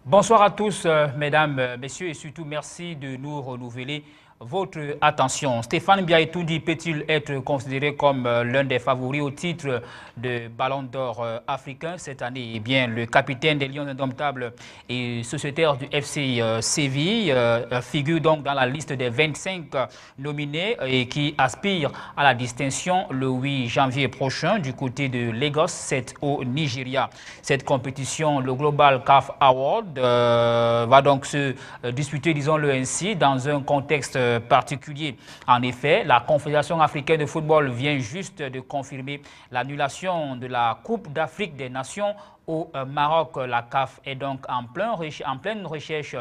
Bonsoir à tous, mesdames, messieurs, et surtout merci de nous renouveler votre attention. Stéphane Biaïtoudi peut-il être considéré comme l'un des favoris au titre de Ballon d'Or africain cette année? Eh bien, le capitaine des Lions indomptables et sociétaire du FC Séville figure donc dans la liste des 25 nominés et qui aspirent à la distinction le 8 janvier prochain du côté de Lagos, c'est au Nigeria. Cette compétition, le Global CAF Award, va donc se disputer, disons-le ainsi, dans un contexte particulier. En effet, la Confédération africaine de football vient juste de confirmer l'annulation de la Coupe d'Afrique des Nations au Maroc. La CAF est donc en pleine recherche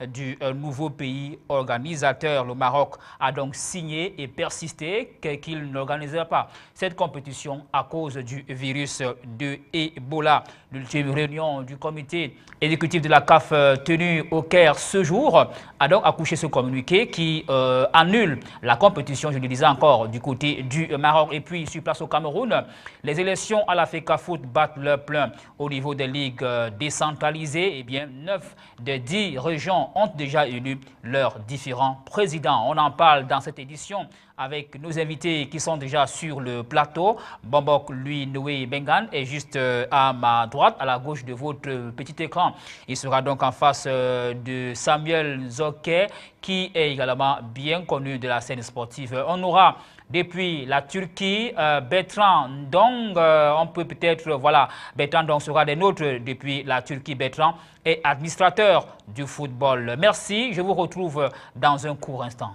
du nouveau pays organisateur. Le Maroc a donc signé et persisté qu'il n'organiserait pas cette compétition à cause du virus de Ebola. L'ultime réunion du comité exécutif de la CAF tenue au Caire ce jour a donc accouché ce communiqué qui annule la compétition, je le disais encore, du côté du Maroc. Et puis, sur place au Cameroun, les élections à la FECAFOOT battent leur plein au niveau des ligues décentralisées. Eh bien, 9 des 10 régions ont déjà élu leurs différents présidents. On en parle dans cette édition avec nos invités qui sont déjà sur le plateau. Bombok Louis Noé Bengan est juste à ma droite, à la gauche de votre petit écran. Il sera donc en face de Samuel Zoké, qui est également bien connu de la scène sportive. On aura depuis la Turquie, Bertrand Dong, on peut peut-être, voilà, Bertrand Dong sera des nôtres depuis la Turquie. Bertrand est administrateur du football. Merci, je vous retrouve dans un court instant.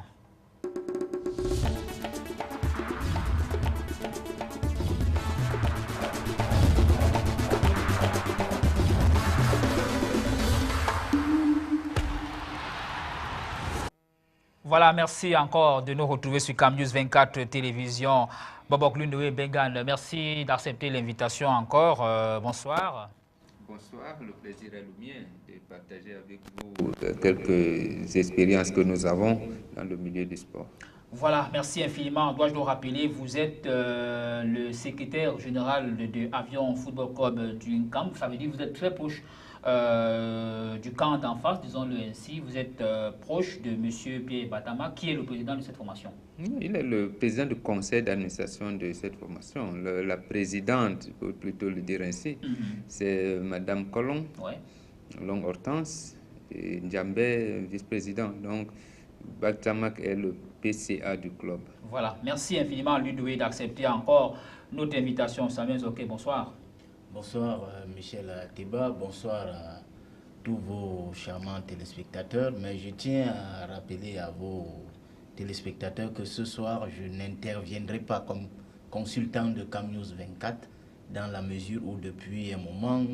Voilà, merci encore de nous retrouver sur CamNews 24 Télévision. Bobok Lundoé Bengan, merci d'accepter l'invitation encore. Bonsoir. Bonsoir, le plaisir est le mien de partager avec vous quelques expériences que nous avons dans le milieu du sport. Voilà, merci infiniment. Dois-je le rappeler, vous êtes le secrétaire général de Avion Football Club du camp. Ça veut dire que vous êtes très proche du camp d'en face, disons-le ainsi. Vous êtes proche de M. Pierre Batama, qui est le président de cette formation. Il est le président du conseil d'administration de cette formation. La présidente, pour plutôt le dire ainsi, c'est Mme Colomb, Long Hortense, et Ndiambé, vice-président. Donc, Batamac est le PCA du club. Voilà, merci infiniment, Ludwig, d'accepter encore notre invitation. Samuel Zoké, bonsoir. Bonsoir Michel Teba, bonsoir à tous vos charmants téléspectateurs. Mais je tiens à rappeler à vos téléspectateurs que ce soir, je n'interviendrai pas comme consultant de CamNews 24 dans la mesure où depuis un moment,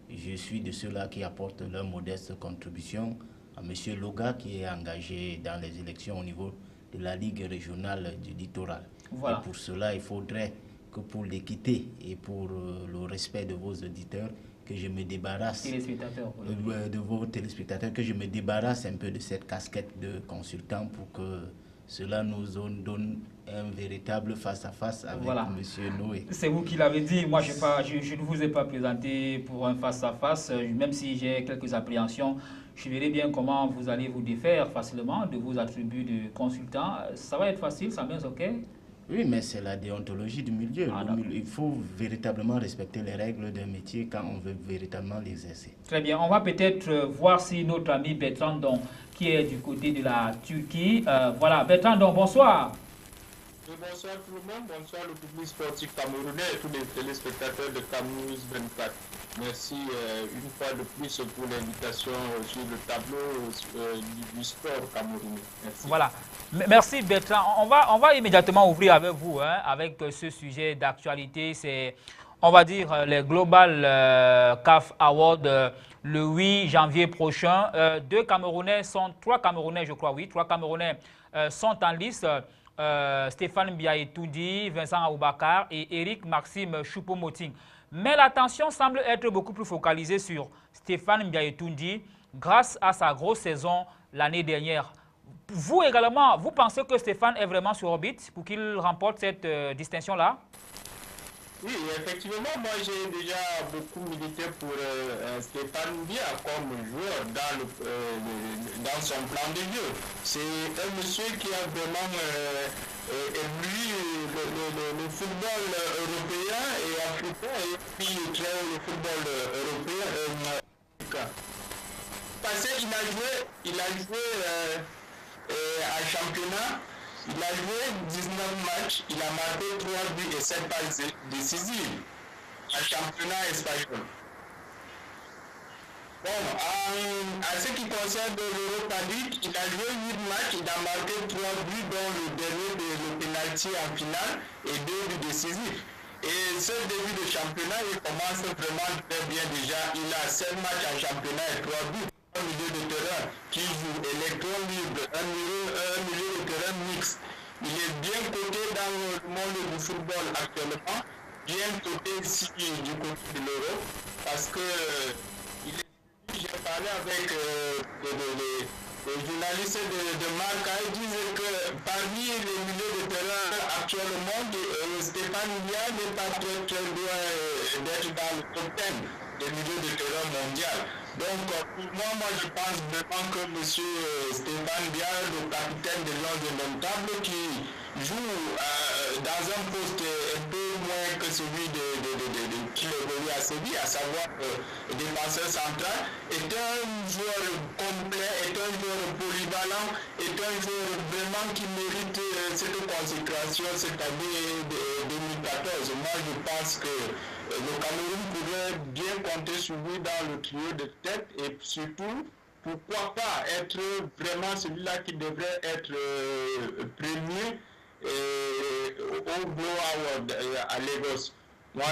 je suis de ceux-là qui apportent leur modeste contribution à M. Loga qui est engagé dans les élections au niveau de la Ligue régionale du littoral. Voilà. Et pour cela, il faudrait que pour l'équité et pour le respect de vos auditeurs, que je me débarrasse de vos téléspectateurs, que je me débarrasse un peu de cette casquette de consultant pour que cela nous donne un véritable face-à-face avec M. Noé. C'est vous qui l'avez dit. Moi, je ne vous ai pas présenté pour un face-à-face, même si j'ai quelques appréhensions. Je verrai bien comment vous allez vous défaire facilement de vos attributs de consultant. Ça va être facile, ça m'est OK? Oui, mais c'est la déontologie du milieu. Il faut véritablement respecter les règles d'un métier quand on veut véritablement l'exercer. Très bien. On va peut-être voir si notre ami Bertrand Dong, qui est du côté de la Turquie. Voilà, Bertrand Dong, bonsoir. Bonsoir tout le monde, bonsoir le public sportif camerounais et tous les téléspectateurs de CamNews 24. Merci une fois de plus pour l'invitation sur le tableau du sport camerounais. Merci. Voilà. Merci Bertrand. On va immédiatement ouvrir avec vous, avec ce sujet d'actualité. C'est, on va dire, les Global CAF Awards le 8 janvier prochain. Trois Camerounais, je crois, trois Camerounais sont en liste. Stéphane Biaïtoudi, Vincent Aboubakar et Eric Maxime Choupo-Moting. Mais l'attention semble être beaucoup plus focalisée sur Stéphane Biaïtoudi grâce à sa grosse saison l'année dernière. Vous également, vous pensez que Stéphane est vraiment sur orbite pour qu'il remporte cette distinction-là? Oui, effectivement, moi j'ai déjà beaucoup milité pour Stéphane Bia comme joueur dans son plan de jeu. C'est un monsieur qui a vraiment ébloui le football européen et africain et puis le football européen. Parce qu'il a joué en championnat. Il a joué 19 matchs, il a marqué 3 buts et 7 passes décisives en championnat espagnol. Bon, en ce qui concerne l'Europa League, il a joué 8 matchs, il a marqué 3 buts, dont le dernier le penalty en finale et 2 buts décisifs. Et ce début de championnat, il commence vraiment très bien déjà. Il a 7 matchs en championnat et 3 buts. Un milieu de terrain qui joue électron libre, un milieu de terrain mixte. Il est bien coté dans le monde du football actuellement, bien coté ici du côté de l'Europe, parce que j'ai parlé avec les journalistes de Marca, ils disent que parmi les milieux de terrain actuellement, Stéphane Bia n'est pas très loin d'être dans le top 10 des milieux de terrain mondial. Donc, pour moi, je pense vraiment que M. Stéphane Bia, le capitaine de Lions Indomptables, qui joue dans un poste un peu moins que celui qui évolue à Séville, à savoir défenseur central, est un joueur complet, est un joueur polyvalent, est un joueur vraiment qui mérite cette consécration cette année 2014. Moi, je pense que le Cameroun pourrait bien compter sur lui dans le trio de tête et surtout, pourquoi pas être vraiment celui-là qui devrait être premier au Glow Award à Lagos. Moi,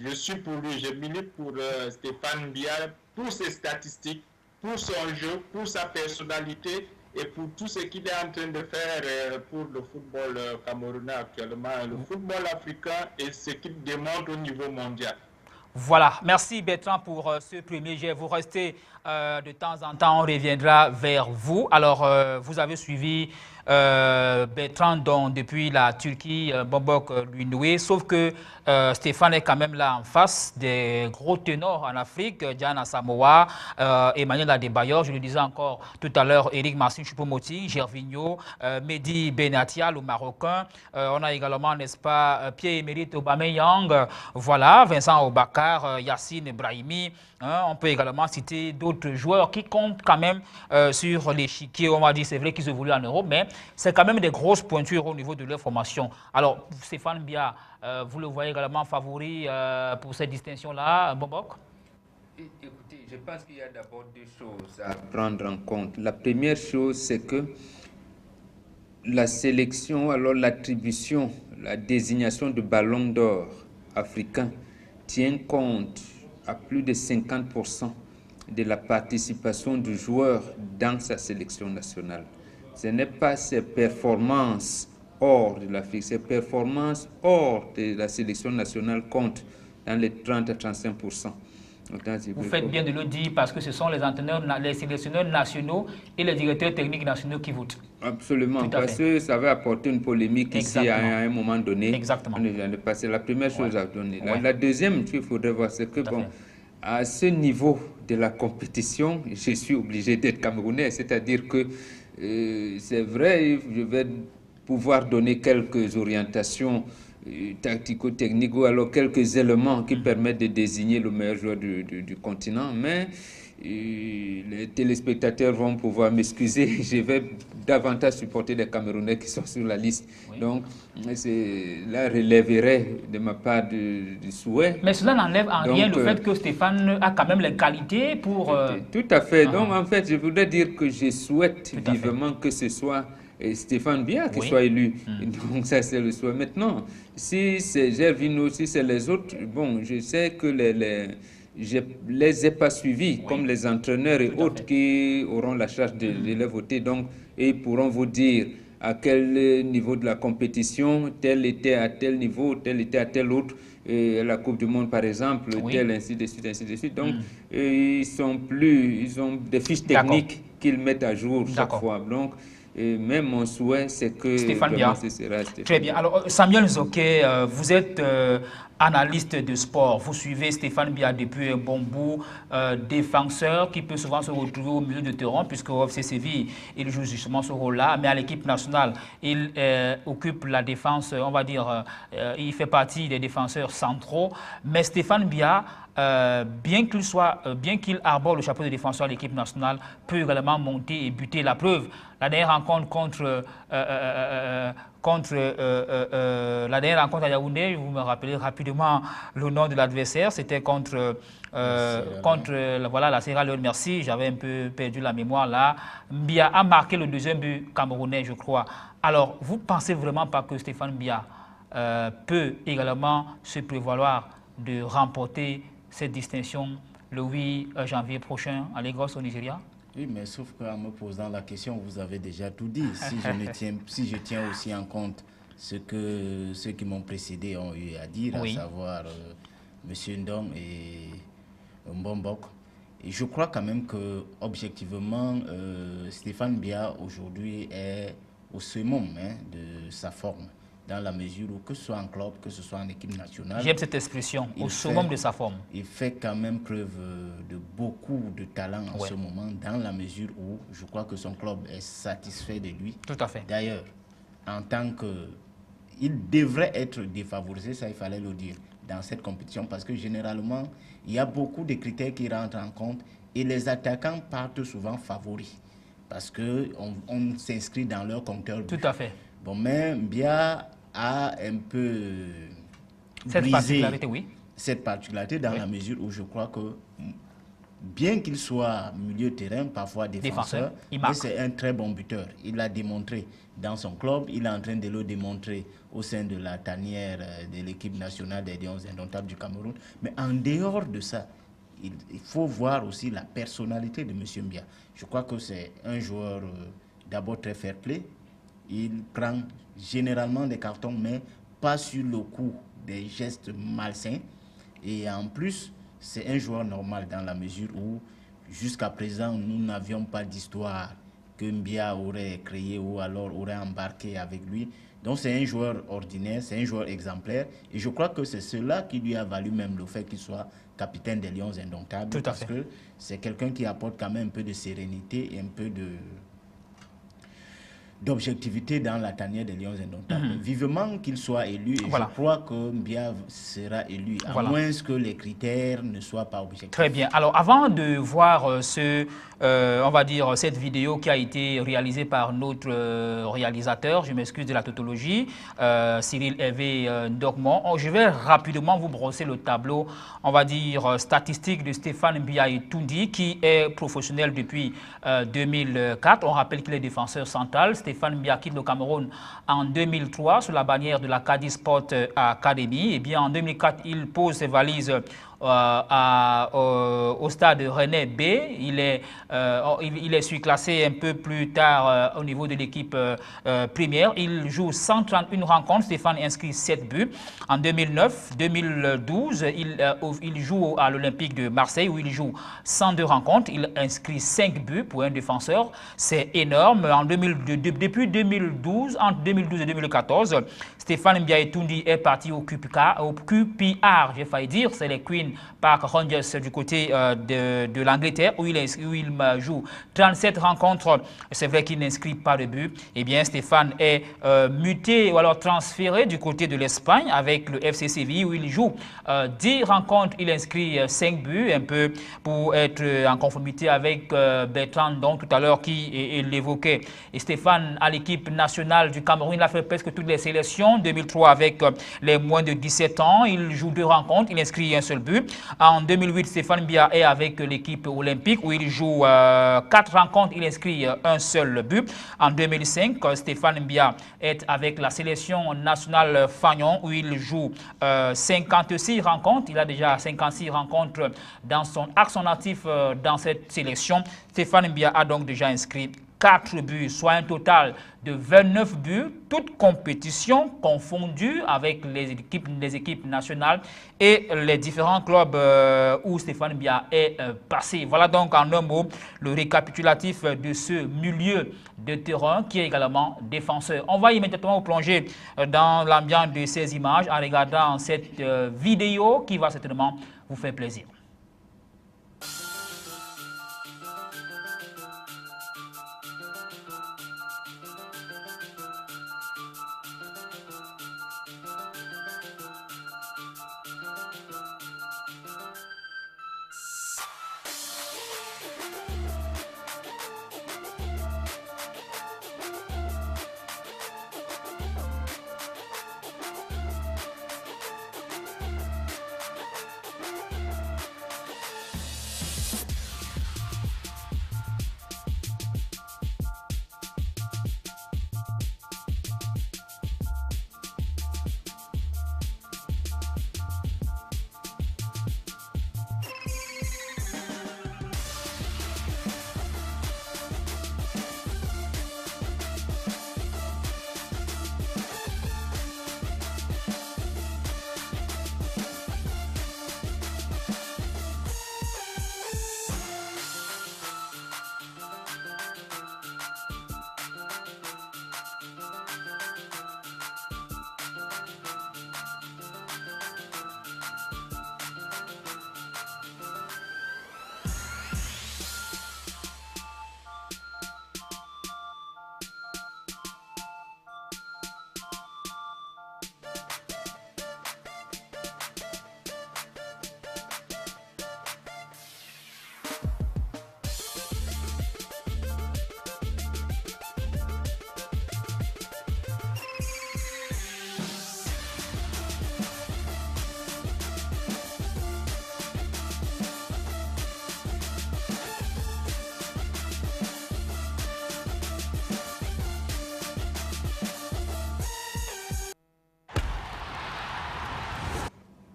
je suis pour lui, je milite pour Stéphane Bia, pour ses statistiques, pour son jeu, pour sa personnalité et pour tout ce qu'il est en train de faire pour le football camerounais actuellement, le football africain et ce qu'il démontre au niveau mondial. Voilà, merci Bertrand pour ce premier jet. Vous restez de temps en temps, on reviendra vers vous. Alors, vous avez suivi Bertrand donc, depuis la Turquie, Bobok Lunoué, sauf que Stéphane est quand même là en face des gros ténors en Afrique, Diana Samoa, Emmanuel Adebayor, je le disais encore tout à l'heure, Eric Marcin Choupo-Moting, Gervinho, Mehdi Benatia, le Marocain. On a également, n'est-ce pas, Pierre-Emerick Aubameyang, voilà, Vincent Obakar, Yacine Brahimi. Hein, on peut également citer d'autres joueurs qui comptent quand même sur l'échiquier. On va dire, c'est vrai qu'ils évoluent en Europe, mais c'est quand même des grosses pointures au niveau de leur formation. Alors, Stéphane Bia, vous le voyez également favori pour cette distinction-là, Bobok? Écoutez, je pense qu'il y a d'abord deux choses à prendre en compte. La première chose, c'est que la sélection, alors l'attribution, la désignation de ballon d'or africain tient compte à plus de 50% de la participation du joueur dans sa sélection nationale. Ce n'est pas ses performances hors de l'Afrique, ses performances hors de la sélection nationale comptent dans les 30 à 35%. Vous faites bien de le dire parce que ce sont les entraîneurs, les sélectionneurs nationaux et les directeurs techniques nationaux qui votent. Absolument, parce que ça va apporter une polémique ici à un moment donné. Exactement. C'est la première chose à donner. La deuxième qu'il faudrait voir, c'est que à ce niveau de la compétition, je suis obligé d'être camerounais, c'est-à-dire que c'est vrai, je vais pouvoir donner quelques orientations tactico-techniques ou alors quelques éléments qui permettent de désigner le meilleur joueur du continent, mais les téléspectateurs vont pouvoir m'excuser, je vais davantage supporter les Camerounais qui sont sur la liste. Oui. Donc, là, relèverait de ma part du souhait. Mais cela n'enlève en rien le fait que Stéphane a quand même les qualités pour... Tout à fait. Donc, en fait, je voudrais dire que je souhaite vivement que ce soit Stéphane Bia qui soit élu. Donc, ça, c'est le souhait. Maintenant, si c'est Gervinho, si c'est les autres, bon, je sais que je ne les ai pas suivis comme les entraîneurs et autres qui auront la charge de les voter. Donc, ils pourront vous dire à quel niveau de la compétition, tel était à tel niveau, tel était à tel autre. Et la Coupe du Monde, par exemple, tel, ainsi de suite, ainsi de suite. Donc, ils ont des fiches techniques qu'ils mettent à jour chaque fois. Donc, mais mon souhait, c'est que Stéphane Bia. ce sera Stéphane. Très bien. Alors, Samuel Nzoké, vous êtes analyste de sport. Vous suivez Stéphane Biya depuis un bon bout, défenseur qui peut souvent se retrouver au milieu de terrain, puisque au FC Séville, il joue justement ce rôle-là. Mais à l'équipe nationale, il occupe la défense, on va dire, il fait partie des défenseurs centraux. Mais Stéphane Biya, bien qu'il arbore le chapeau de défenseur à l'équipe nationale, peut également monter et buter. La preuve, la dernière rencontre la dernière rencontre à Yaoundé, vous me rappelez rapidement le nom de l'adversaire, c'était contre voilà, la Sierra Leone. Merci, j'avais un peu perdu la mémoire là. Biya a marqué le deuxième but camerounais, je crois. Alors, vous ne pensez vraiment pas que Stéphane Biya peut également se prévaloir de remporter cette distinction le 8 janvier prochain à Lagos, au Nigeria? Oui, mais sauf qu'en me posant la question, vous avez déjà tout dit. Si je tiens aussi en compte ce que ceux qui m'ont précédé ont eu à dire, oui, à savoir M. Ndong et Mbombok. Et je crois quand même que, objectivement, Stéphane Biya aujourd'hui est au summum de sa forme, dans la mesure où, que ce soit en club, que ce soit en équipe nationale... J'aime cette expression, au summum de sa forme. Il fait quand même preuve de beaucoup de talent en ce moment, dans la mesure où je crois que son club est satisfait de lui. Tout à fait. D'ailleurs, en tant que... Il devrait être défavorisé, ça il fallait le dire, dans cette compétition, parce que généralement, il y a beaucoup de critères qui rentrent en compte et les attaquants partent souvent favoris, parce qu'on s'inscrit dans leur compteur. Tout à fait. Bon, mais Biya a un peu cette particularité dans la mesure où je crois que bien qu'il soit milieu de terrain, parfois défenseur, mais c'est un très bon buteur. Il l'a démontré dans son club, il est en train de le démontrer au sein de la tanière de l'équipe nationale des Lions indomptables du Cameroun. Mais en dehors de ça, il faut voir aussi la personnalité de M. Biya. Je crois que c'est un joueur d'abord très fair-play. Il prend généralement des cartons, mais pas sur le coup des gestes malsains. Et en plus, c'est un joueur normal dans la mesure où, jusqu'à présent, nous n'avions pas d'histoire que Biya aurait créé ou alors aurait embarqué avec lui. Donc c'est un joueur ordinaire, c'est un joueur exemplaire. Et je crois que c'est cela qui lui a valu même le fait qu'il soit capitaine des Lions indomptables. Tout à fait. Parce que c'est quelqu'un qui apporte quand même un peu de sérénité et un peu d'objectivité dans la tanière des Lions indomptables. Vivement qu'il soit élu, et je crois que Biya sera élu, à moins que les critères ne soient pas objectifs. Très bien. Alors, avant de voir on va dire, cette vidéo qui a été réalisée par notre réalisateur, je m'excuse de la tautologie, Cyril Hervé Ndogmon, je vais rapidement vous brosser le tableau, on va dire, statistique de Stéphane Biya Etoundi, qui est professionnel depuis 2004. On rappelle qu'il est défenseur central. Stéphane Biya quitte le Cameroun en 2003 sous la bannière de la Cadiz Sport Academy. Et bien en 2004, il pose ses valises au stade Rennais B. Il est surclassé un peu plus tard au niveau de l'équipe première. Il joue 131 rencontres. Stéphane inscrit 7 buts. En 2009-2012, il joue à l'Olympique de Marseille où il joue 102 rencontres. Il inscrit 5 buts pour un défenseur. C'est énorme. Depuis 2012, entre 2012 et 2014, Stéphane Biya Etoundi est parti au QPR, j'ai failli dire, c'est les Queen Park Rangers du côté de l'Angleterre où il joue 37 rencontres. C'est vrai qu'il n'inscrit pas de but. Eh bien, Stéphane est muté ou alors transféré du côté de l'Espagne avec le FC Séville où il joue 10 rencontres. Il inscrit 5 buts, un peu pour être en conformité avec Bertrand, donc tout à l'heure, qui l'évoquait. Et Stéphane, à l'équipe nationale du Cameroun, il a fait presque toutes les sélections. 2003 avec les moins de 17 ans, il joue 2 rencontres, il inscrit un seul but. En 2008, Stéphane Biya est avec l'équipe olympique où il joue 4 rencontres, il inscrit un seul but. En 2005, Stéphane Biya est avec la sélection nationale Fagnon où il joue 56 rencontres. Il a déjà 56 rencontres dans son axe natif dans cette sélection. Stéphane Biya a donc déjà inscrit 4 buts, soit un total de 29 buts, toutes compétitions confondues avec les équipes nationales et les différents clubs où Stéphane Biya est passé. Voilà donc en un mot le récapitulatif de ce milieu de terrain qui est également défenseur. On va immédiatement plonger dans l'ambiance de ces images en regardant cette vidéo qui va certainement vous faire plaisir.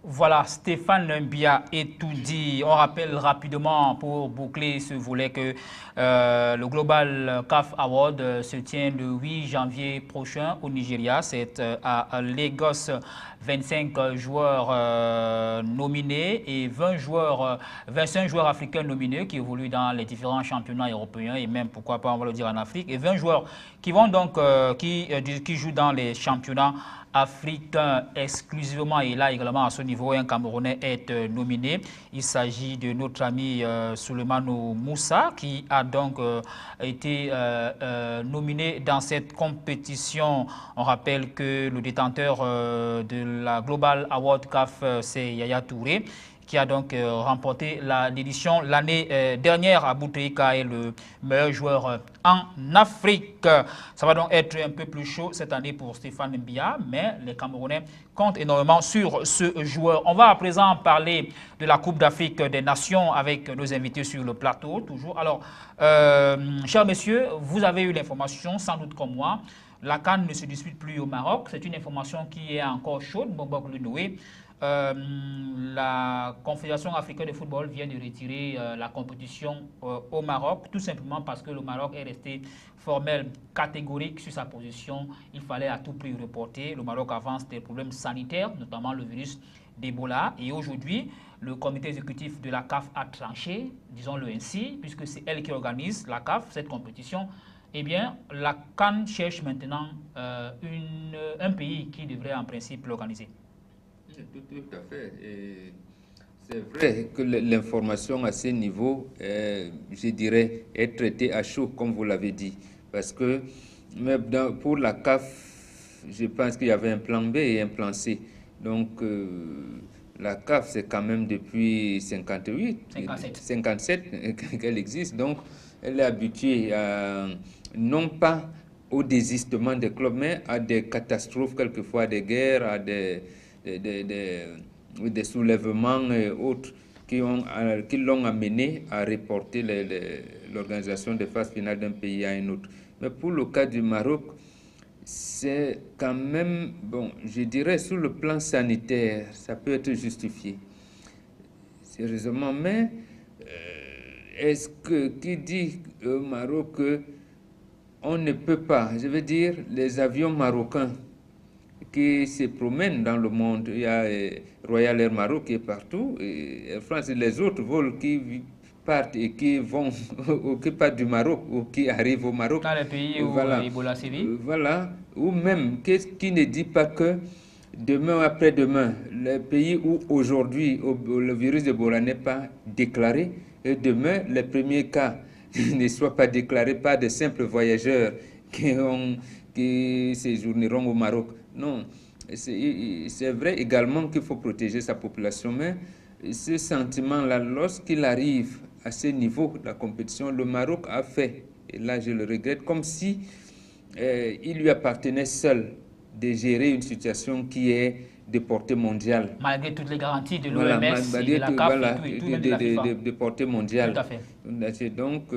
Voilà, Stéphane Biya est tout dit. On rappelle rapidement pour boucler ce volet que le Global CAF Award se tient le 8 janvier prochain au Nigeria. C'est à Lagos. 25 joueurs nominés et 25 joueurs africains nominés qui évoluent dans les différents championnats européens et même, pourquoi pas, on va le dire, en Afrique. Et 20 joueurs qui vont donc, qui jouent dans les championnats africain exclusivement, et là également à ce niveau un Camerounais est nominé. Il s'agit de notre ami Souleymane Moussa qui a donc été nominé dans cette compétition. On rappelle que le détenteur de la Global Award CAF, c'est Yaya Touré, qui a donc remporté l'édition l'année dernière. Aboutreika est le meilleur joueur en Afrique. Ça va donc être un peu plus chaud cette année pour Stéphane Biya, mais les Camerounais comptent énormément sur ce joueur. On va à présent parler de la Coupe d'Afrique des Nations avec nos invités sur le plateau, toujours. Alors, chers messieurs, vous avez eu l'information, sans doute comme moi, la CAN ne se dispute plus au Maroc. C'est une information qui est encore chaude, Mbok Lounoé. La Confédération africaine de football vient de retirer la compétition au Maroc, tout simplement parce que le Maroc est resté formel, catégorique sur sa position. Il fallait à tout prix reporter. Le Maroc avance des problèmes sanitaires, notamment le virus d'Ebola. Et aujourd'hui, le comité exécutif de la CAF a tranché, disons-le ainsi, puisque c'est elle qui organise la CAF, cette compétition. Eh bien, la CAN cherche maintenant un pays qui devrait en principe l'organiser. Tout à fait. C'est vrai que l'information à ce niveau, je dirais, est traitée à chaud, comme vous l'avez dit. Parce que pour la CAF, je pense qu'il y avait un plan B et un plan C. Donc, la CAF, c'est quand même depuis 57 qu'elle existe. Donc, elle est habituée non pas au désistement des clubs, mais à des catastrophes, quelquefois des guerres, à des soulèvements et autres qui l'ont amené à reporter l'organisation des phases finales d'un pays à un autre. Mais pour le cas du Maroc, c'est quand même, bon, je dirais, sur le plan sanitaire, ça peut être justifié. Sérieusement, mais est-ce que, qui dit au Maroc que on ne peut pas, je veux dire, les avions marocains qui se promènent dans le monde, il y a Royal Air Maroc qui est partout, et Air France et les autres vols qui partent et qui vont, ou qui partent du Maroc ou qui arrivent au Maroc. Dans les pays où Ebola sévit. Voilà, ou même, qui ne dit pas que demain ou après-demain, les pays où aujourd'hui le virus d'Ebola n'est pas déclaré, et demain, les premiers cas ne soient pas déclarés par des simples voyageurs qui séjourneront au Maroc. Non, c'est vrai également qu'il faut protéger sa population, mais ce sentiment-là, lorsqu'il arrive à ce niveau de la compétition, le Maroc a fait, et là je le regrette, comme si il lui appartenait seul de gérer une situation qui est de portée mondiale. Malgré toutes les garanties de l'OMS, de la CAF et tout, même de la FIFA. De portée mondiale. Tout à fait. Donc,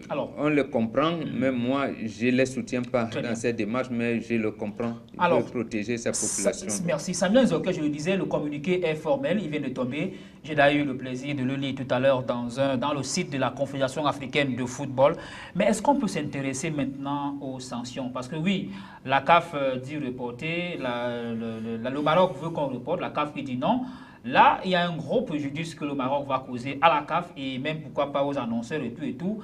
alors, on le comprend, mais moi, je ne les soutiens pas dans cette démarche, mais je le comprends. Il faut protéger sa population. Merci. Samuel Nzoké, je le disais, le communiqué est formel, il vient de tomber. J'ai d'ailleurs eu le plaisir de le lire tout à l'heure dans le site de la Confédération africaine de football. Mais est-ce qu'on peut s'intéresser maintenant aux sanctions? Parce que oui, la CAF dit reporter, le Maroc veut qu'on reporte, la CAF qui dit non. Là, il y a un gros préjudice que le Maroc va causer à la CAF et même pourquoi pas aux annonceurs et tout et tout.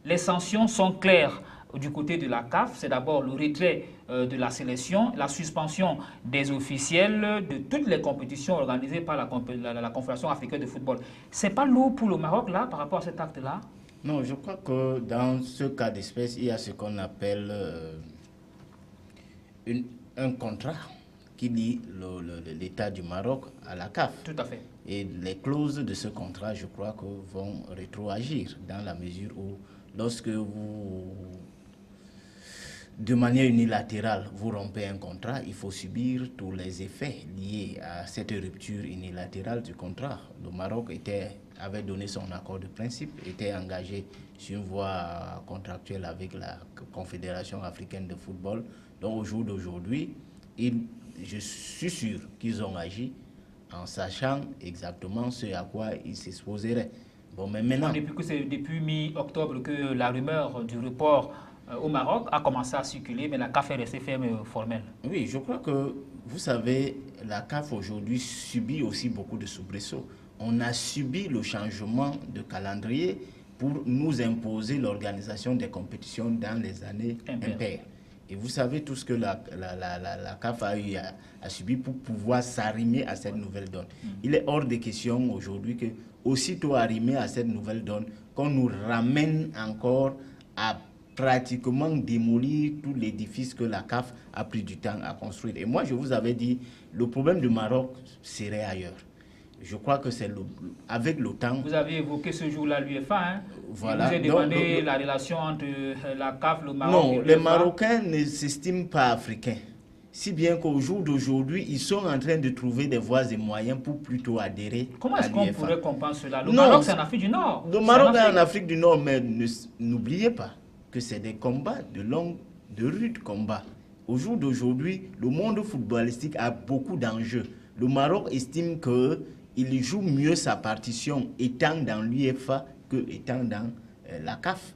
Les sanctions sont claires du côté de la CAF. C'est d'abord le retrait de la sélection, la suspension des officiels de toutes les compétitions organisées par la Confédération africaine de football. C'est pas lourd pour le Maroc là par rapport à cet acte-là? Non, je crois que dans ce cas d'espèce, il y a ce qu'on appelle un contrat qui lie l'État du Maroc à la CAF. Tout à fait. Et les clauses de ce contrat, je crois que vont rétroagir dans la mesure où, lorsque vous, de manière unilatérale, vous rompez un contrat, il faut subir tous les effets liés à cette rupture unilatérale du contrat. Le Maroc avait donné son accord de principe, était engagé sur une voie contractuelle avec la Confédération africaine de football. Donc au jour d'aujourd'hui, je suis sûr qu'ils ont agi en sachant exactement ce à quoi ils s'exposeraient. Bon, mais maintenant... Depuis mi-octobre que la rumeur du report au Maroc a commencé à circuler, mais la CAF est restée ferme et formelle. Oui, je crois que, vous savez, la CAF aujourd'hui subit aussi beaucoup de soubresauts. On a subi le changement de calendrier pour nous imposer l'organisation des compétitions dans les années impaires. Et vous savez tout ce que la CAF a eu à subir pour pouvoir s'arrimer à cette nouvelle donne. Il est hors de question aujourd'hui que, aussitôt arrimé à cette nouvelle donne, qu'on nous ramène encore à pratiquement démolir tout l'édifice que la CAF a pris du temps à construire. Et moi, je vous avais dit, le problème du Maroc serait ailleurs. Je crois que c'est avec le temps... Vous avez évoqué ce jour-là l'UEFA, hein? Voilà. Vous avez demandé la relation entre la CAF, le Maroc et non, les Marocains ne s'estiment pas africains. Si bien qu'au jour d'aujourd'hui, ils sont en train de trouver des voies et moyens pour plutôt adhérer. Comment est-ce qu'on pourrait comprendre cela? Le Maroc, c'est en Afrique du Nord. Le Maroc est en Afrique du Nord, mais n'oubliez pas que c'est des combats de rudes combats. Au jour d'aujourd'hui, le monde footballistique a beaucoup d'enjeux. Le Maroc estime qu'il joue mieux sa partition étant dans l'UEFA que étant dans la CAF.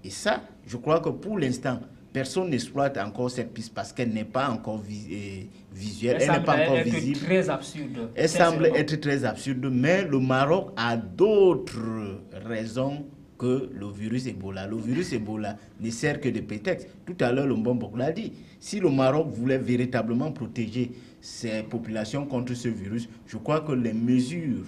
Et ça, je crois que pour l'instant, personne n'exploite encore cette piste parce qu'elle n'est pas encore visuelle, elle n'est pas encore visible. Très absurde. Elle semble être très absurde, mais le Maroc a d'autres raisons que le virus Ebola. Le virus Ebola ne sert que de prétexte. Tout à l'heure, le Mbombok l'a dit. Si le Maroc voulait véritablement protéger ses populations contre ce virus, je crois que les mesures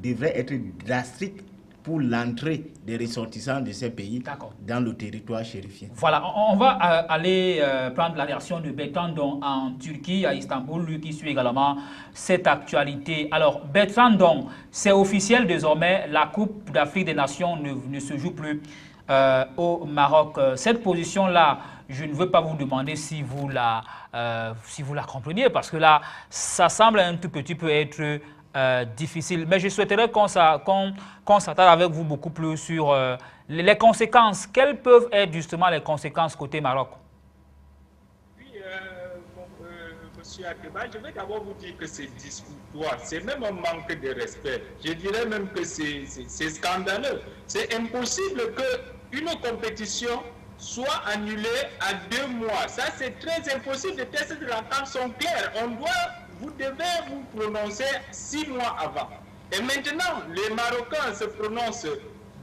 devraient être drastiques pour l'entrée des ressortissants de ces pays dans le territoire chérifien. Voilà, on va aller prendre la réaction de Bertrand Don en Turquie, à Istanbul, lui qui suit également cette actualité. Alors, Bertrand Don, c'est officiel désormais, la Coupe d'Afrique des Nations ne se joue plus au Maroc. Cette position-là, je ne veux pas vous demander si vous la compreniez, parce que là, ça semble un tout petit peu être difficile. Mais je souhaiterais qu'on s'attarde avec vous beaucoup plus sur les conséquences. Quelles peuvent être justement les conséquences côté Maroc? Oui, monsieur Ateba, je vais d'abord vous dire que c'est discutoire. C'est même un manque de respect. Je dirais même que c'est scandaleux. C'est impossible qu'une compétition soit annulé à 2 mois. Ça, c'est très impossible. Les tests de la CAF sont clairs. Vous devez vous prononcer 6 mois avant. Et maintenant, les Marocains se prononcent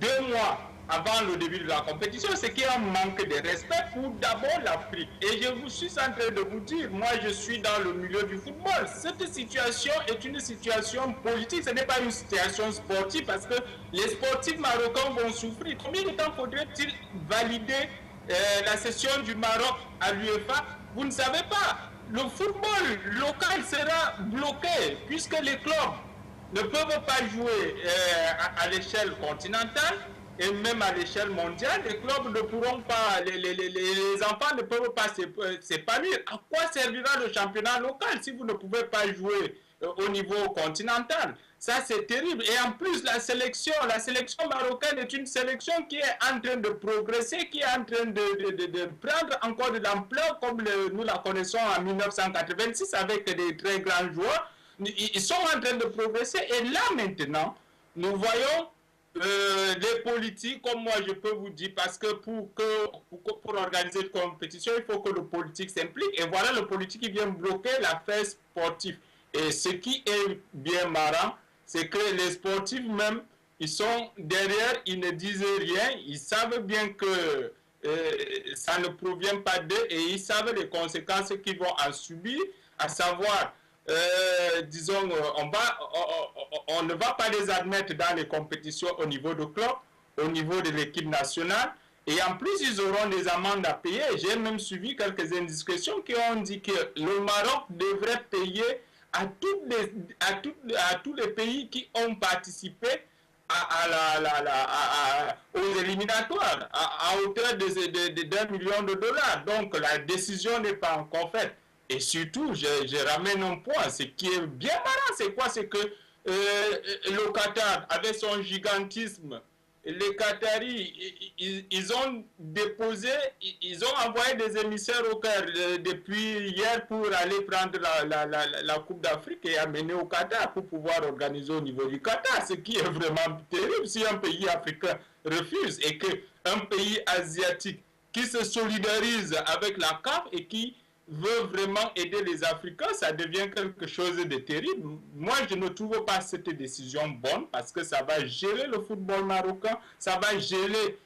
2 mois avant le début de la compétition, ce qui est un manque de respect pour d'abord l'Afrique. Et je vous suis en train de vous dire, moi je suis dans le milieu du football. Cette situation est une situation politique, ce n'est pas une situation sportive parce que les sportifs marocains vont souffrir. Combien de temps faudrait-il valider la session du Maroc à l'UEFA? Vous ne savez pas. Le football local sera bloqué puisque les clubs ne peuvent pas jouer à l'échelle continentale et même à l'échelle mondiale. Les clubs ne pourront pas, les enfants ne peuvent pas s'épanouir. À quoi servira le championnat local si vous ne pouvez pas jouer au niveau continental? Ça, c'est terrible. Et en plus, la sélection marocaine est une sélection qui est en train de progresser, qui est en train de prendre encore de l'ampleur comme nous la connaissons en 1986 avec des très grands joueurs. Ils sont en train de progresser. Et là, maintenant, nous voyons les politiques, comme moi je peux vous dire, parce que pour organiser une compétition, il faut que le politique s'implique. Et voilà le politique qui vient bloquer l'affaire sportive. Et ce qui est bien marrant, c'est que les sportifs même, ils sont derrière, ils ne disent rien, ils savent bien que ça ne provient pas d'eux et ils savent les conséquences qu'ils vont en subir, à savoir, disons, on ne va pas les admettre dans les compétitions au niveau de club, au niveau de l'équipe nationale, et en plus ils auront des amendes à payer. J'ai même suivi quelques indiscrétions qui ont dit que le Maroc devrait payer à tous les pays qui ont participé aux éliminatoires à hauteur d'1 million de dollars. Donc la décision n'est pas encore faite. Et surtout, je ramène un point, ce qui est bien marrant, c'est quoi? C'est que le Qatar, avec son gigantisme, les Qataris, ils ont déposé, ils ont envoyé des émissaires au Caire depuis hier pour aller prendre la Coupe d'Afrique et amener au Qatar pour pouvoir organiser au niveau du Qatar, ce qui est vraiment terrible si un pays africain refuse et qu'un pays asiatique qui se solidarise avec la CAF et qui veut vraiment aider les Africains, ça devient quelque chose de terrible. Moi, je ne trouve pas cette décision bonne parce que ça va geler le football marocain, ça va geler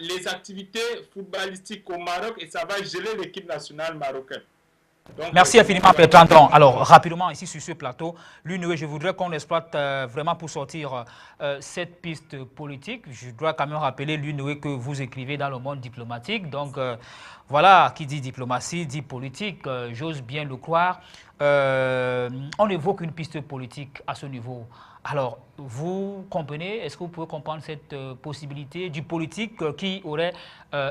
les activités footballistiques au Maroc et ça va geler l'équipe nationale marocaine. Donc, merci infiniment, Bertrand Tron. Alors, rapidement, ici sur ce plateau, l'UNE, je voudrais qu'on exploite vraiment pour sortir cette piste politique. Je dois quand même rappeler l'UNE que vous écrivez dans le monde diplomatique. Donc, voilà, qui dit diplomatie, dit politique, j'ose bien le croire. On évoque une piste politique à ce niveau. Alors, vous comprenez, est-ce que vous pouvez comprendre cette possibilité du politique qui aurait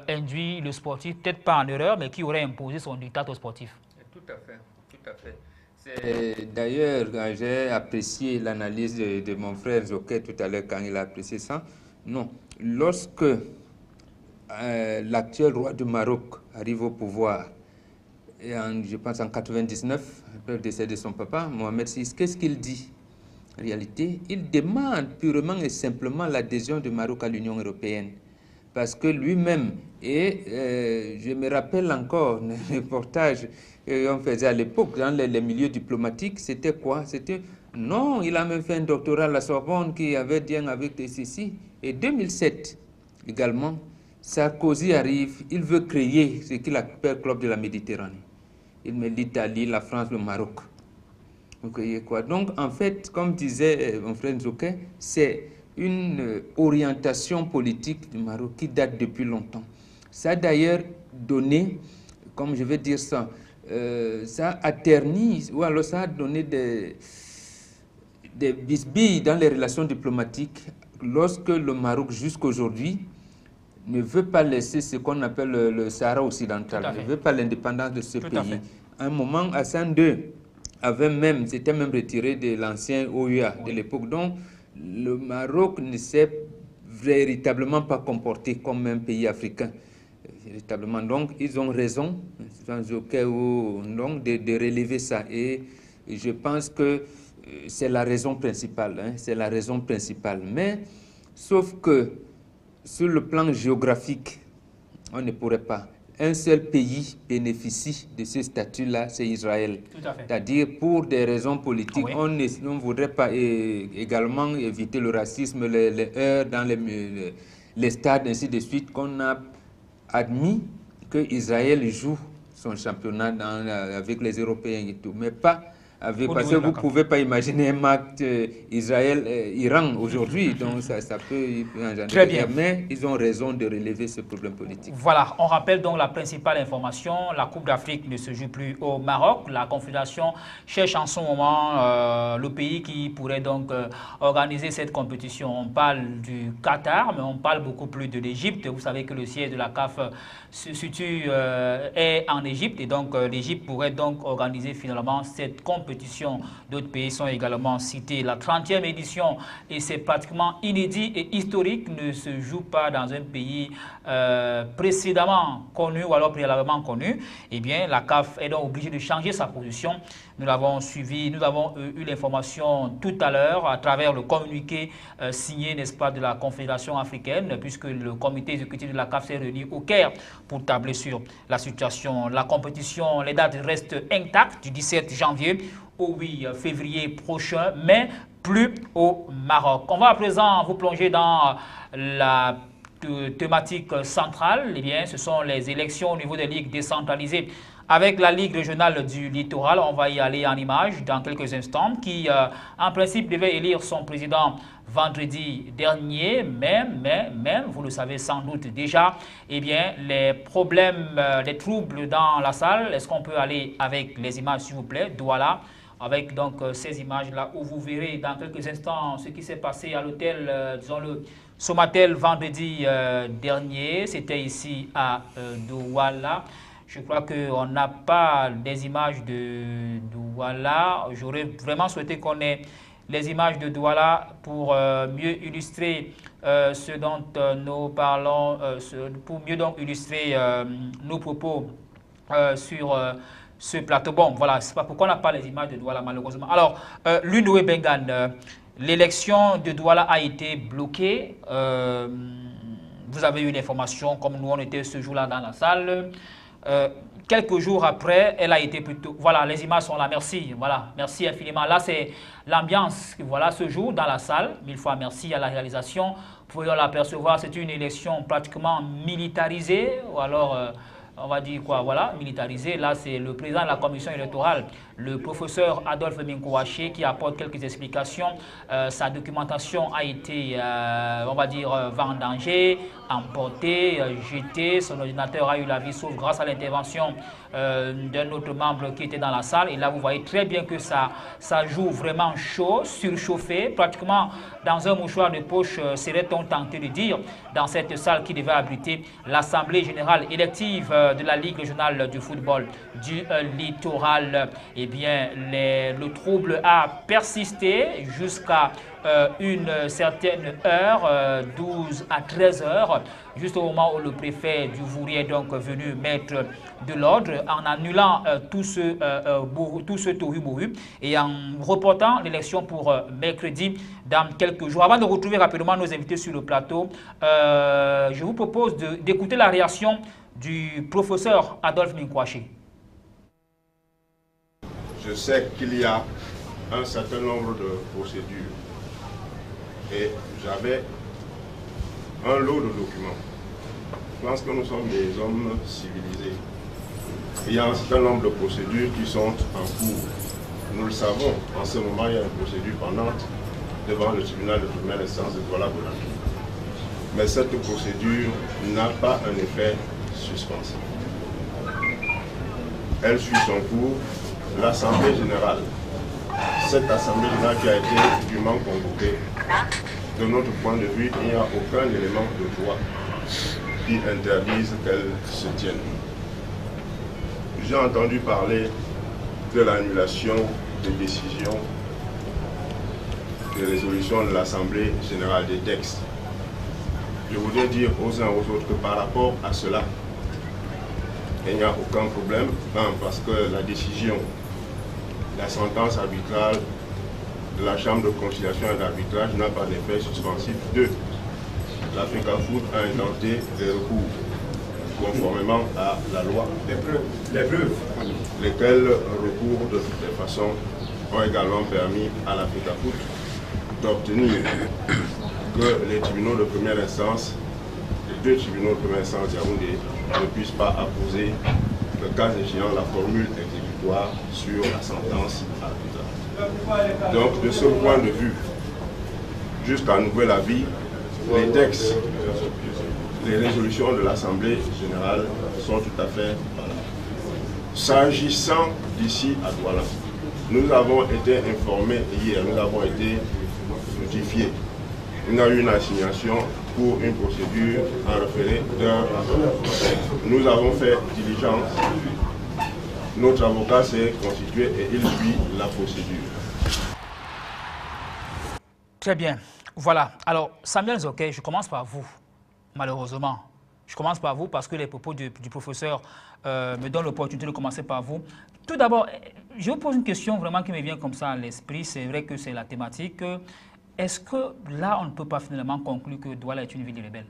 induit le sportif, peut-être pas en erreur, mais qui aurait imposé son diktat au sportif? Tout à fait, tout à fait. D'ailleurs, j'ai apprécié l'analyse de mon frère Zoké tout à l'heure quand il a apprécié ça. Non, lorsque l'actuel roi du Maroc arrive au pouvoir, et je pense en 99, après le décès de son papa, Mohamed VI, qu'est-ce qu'il dit? En réalité, il demande purement et simplement l'adhésion du Maroc à l'Union européenne. Parce que lui-même, et je me rappelle encore le reportage qu'on faisait à l'époque dans les milieux diplomatiques, c'était quoi? C'était, non, il a même fait un doctorat à la Sorbonne qui avait dit avec ceci. Et 2007 également, Sarkozy arrive, il veut créer ce qu'il appelle Club de la Méditerranée. Il met l'Italie, la France, le Maroc. Vous voyez quoi? Donc en fait, comme disait mon frère Nzouké, c'est une orientation politique du Maroc qui date depuis longtemps. Ça a d'ailleurs donné, comme je vais dire ça, ça a terni, ou alors ça a donné des bisbilles dans les relations diplomatiques lorsque le Maroc, jusqu'aujourd'hui, ne veut pas laisser ce qu'on appelle le Sahara occidental, ne veut pas l'indépendance de ce pays. À un moment, Hassan II s'était même retiré de l'ancien OUA de l'époque. Donc, le Maroc ne s'est véritablement pas comporté comme un pays africain. Véritablement. Donc, ils ont raison, sans aucun donc, de relever ça. Et je pense que c'est la raison principale. Hein, c'est la raison principale. Mais, sauf que, sur le plan géographique, on ne pourrait pas. Un seul pays bénéficie de ce statut-là, c'est Israël. C'est-à-dire, pour des raisons politiques, on ne voudrait pas également éviter le racisme, les heurts dans les stades, ainsi de suite, qu'on a admis que Israël joue son championnat avec les Européens et tout, mais pas avec, parce que vous ne pouvez pas imaginer un match Israël-Iran aujourd'hui, donc ça peut engendrer. Très bien. Mais ils ont raison de relever ce problème politique. Voilà, on rappelle donc la principale information, la Coupe d'Afrique ne se joue plus au Maroc. La Confédération cherche en ce moment le pays qui pourrait donc organiser cette compétition. On parle du Qatar, mais on parle beaucoup plus de l'Égypte. Vous savez que le siège de la CAF se situe est en Égypte, et donc l'Égypte pourrait donc organiser finalement cette compétition. D'autres pays sont également cités. La 30e édition, et c'est pratiquement inédit et historique, ne se joue pas dans un pays précédemment connu ou alors préalablement connu. Eh bien, la CAF est donc obligée de changer sa position. Nous l'avons suivi, nous avons eu l'information tout à l'heure à travers le communiqué signé, n'est-ce pas, de la Confédération africaine, puisque le comité exécutif de la CAF s'est réuni au Caire pour tabler sur la situation. La compétition, les dates restent intactes du 17 janvier au 8 février prochain, mais plus au Maroc. On va à présent vous plonger dans la thématique centrale. Eh bien, ce sont les élections au niveau des ligues décentralisées. Avec la Ligue régionale du littoral, on va y aller en images dans quelques instants, qui en principe devait élire son président vendredi dernier, mais vous le savez sans doute déjà, eh bien, les problèmes, les troubles dans la salle. Est-ce qu'on peut aller avec les images, s'il vous plaît? Douala, avec donc ces images-là, où vous verrez dans quelques instants ce qui s'est passé à l'hôtel, disons-le, Somatel vendredi dernier. C'était ici à Douala. Je crois qu'on n'a pas des images de Douala. J'aurais vraiment souhaité qu'on ait les images de Douala pour mieux illustrer ce dont nous parlons, pour mieux donc illustrer nos propos sur ce plateau. Bon, voilà, c'est pas pourquoi on n'a pas les images de Douala, malheureusement. Alors, l'Unoué Bengan, l'élection de Douala a été bloquée. Vous avez eu l'information, comme nous on était ce jour-là dans la salle. Quelques jours après, elle a été plutôt... Voilà, les images sont là, merci. Voilà, merci infiniment. Là, c'est l'ambiance, voilà, ce jour dans la salle. 1000 fois merci à la réalisation. Vous pouvez l'apercevoir, c'est une élection pratiquement militarisée, ou alors... on va dire quoi, voilà, militarisé. Là, c'est le président de la commission électorale, le professeur Adolphe Minkouaché, qui apporte quelques explications. Sa documentation a été, on va dire, vendangée, emportée, jetée. Son ordinateur a eu la vie sauve grâce à l'intervention d'un autre membre qui était dans la salle. Et là, vous voyez très bien que ça joue vraiment chaud, surchauffé, pratiquement dans un mouchoir de poche, serait-on tenté de dire, dans cette salle qui devait abriter l'Assemblée générale élective de la Ligue régionale du football du littoral. Eh bien, le trouble a persisté jusqu'à une certaine heure, 12 à 13 heures, juste au moment où le préfet du Vouri est donc venu mettre de l'ordre en annulant tout ce tohu-bohu et en reportant l'élection pour mercredi dans quelques jours. Avant de retrouver rapidement nos invités sur le plateau, je vous propose d'écouter la réaction du professeur Adolphe Minkouaché. Je sais qu'il y a un certain nombre de procédures et j'avais un lot de documents. Je pense que nous sommes des hommes civilisés. Il y a un certain nombre de procédures qui sont en cours. Nous le savons, en ce moment, il y a une procédure pendante devant le tribunal de première instance de Douala-Conakry. Mais cette procédure n'a pas un effet suspensif. Elle suit son cours. L'Assemblée générale, cette Assemblée générale qui a été dûment convoquée, de notre point de vue, il n'y a aucun élément de droit qui interdise qu'elle se tienne. J'ai entendu parler de l'annulation des décisions, des résolutions de l'Assemblée générale des textes. Je voudrais dire aux uns et aux autres que par rapport à cela, il n'y a aucun problème. Un, parce que la décision, la sentence arbitrale de la Chambre de conciliation et d'arbitrage n'a pas d'effet suspensif. Deux, l'Africa Foot a intenté des recours conformément à la loi. Les preuves, lesquelles recours de toutes les façons ont également permis à la FECAFOOT d'obtenir que les tribunaux de première instance, les 2 tribunaux de première instance Yaoundé, ne puissent pas apposer, le cas échéant, la formule exécutoire sur la sentence arbitrale. Donc, de ce point de vue, jusqu'à nouvel avis, les textes, les résolutions de l'Assemblée générale sont tout à fait valables. S'agissant d'ici à Douala, nous avons été informés hier, nous avons été notifiés. Il y a eu une assignation pour une procédure en référé d'un. Nous avons fait diligence. Notre avocat s'est constitué et il suit la procédure. Très bien. Voilà. Alors, Samuel Zoké, je commence par vous, malheureusement. Je commence par vous parce que les propos du professeur me donnent l'opportunité de commencer par vous. Tout d'abord, je vous pose une question vraiment qui me vient comme ça à l'esprit. C'est vrai que c'est la thématique. Est-ce que là, on ne peut pas finalement conclure que Douala est une ville rebelle?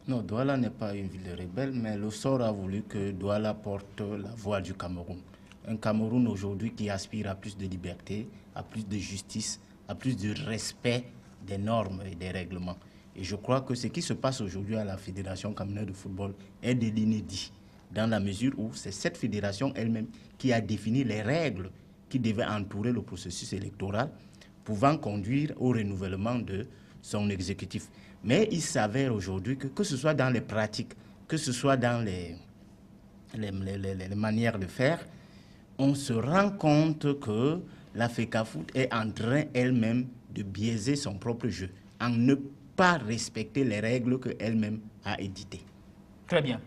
Non, Douala n'est pas une ville rebelle, mais le sort a voulu que Douala porte la voix du Cameroun. Un Cameroun aujourd'hui qui aspire à plus de liberté, à plus de justice, à plus de respect des normes et des règlements. Et je crois que ce qui se passe aujourd'hui à la Fédération camerounaise de football est de l'inédit, dans la mesure où c'est cette fédération elle-même qui a défini les règles qui devaient entourer le processus électoral, pouvant conduire au renouvellement de son exécutif. Mais il s'avère aujourd'hui que ce soit dans les pratiques, que ce soit dans les manières de faire, on se rend compte que la FECAFOOT est en train elle-même de biaiser son propre jeu, en ne pas respecter les règles qu'elle-même a éditées. Très bien.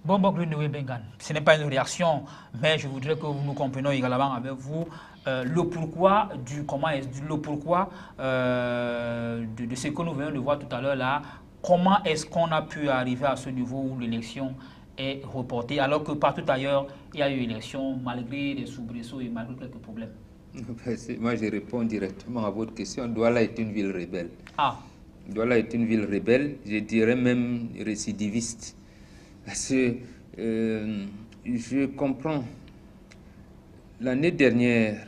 Bon, Bengan, ce n'est pas une réaction, mais je voudrais que nous comprenions également avec vous le pourquoi de ce que nous venons de voir tout à l'heure là. Comment est-ce qu'on a pu arriver à ce niveau où l'élection est reportée, alors que partout ailleurs, il y a eu élection malgré des soubresauts et malgré quelques problèmes? Moi, je réponds directement à votre question. Douala est une ville rebelle. Ah. Douala est une ville rebelle, je dirais même récidiviste. Parce que je comprends. L'année dernière,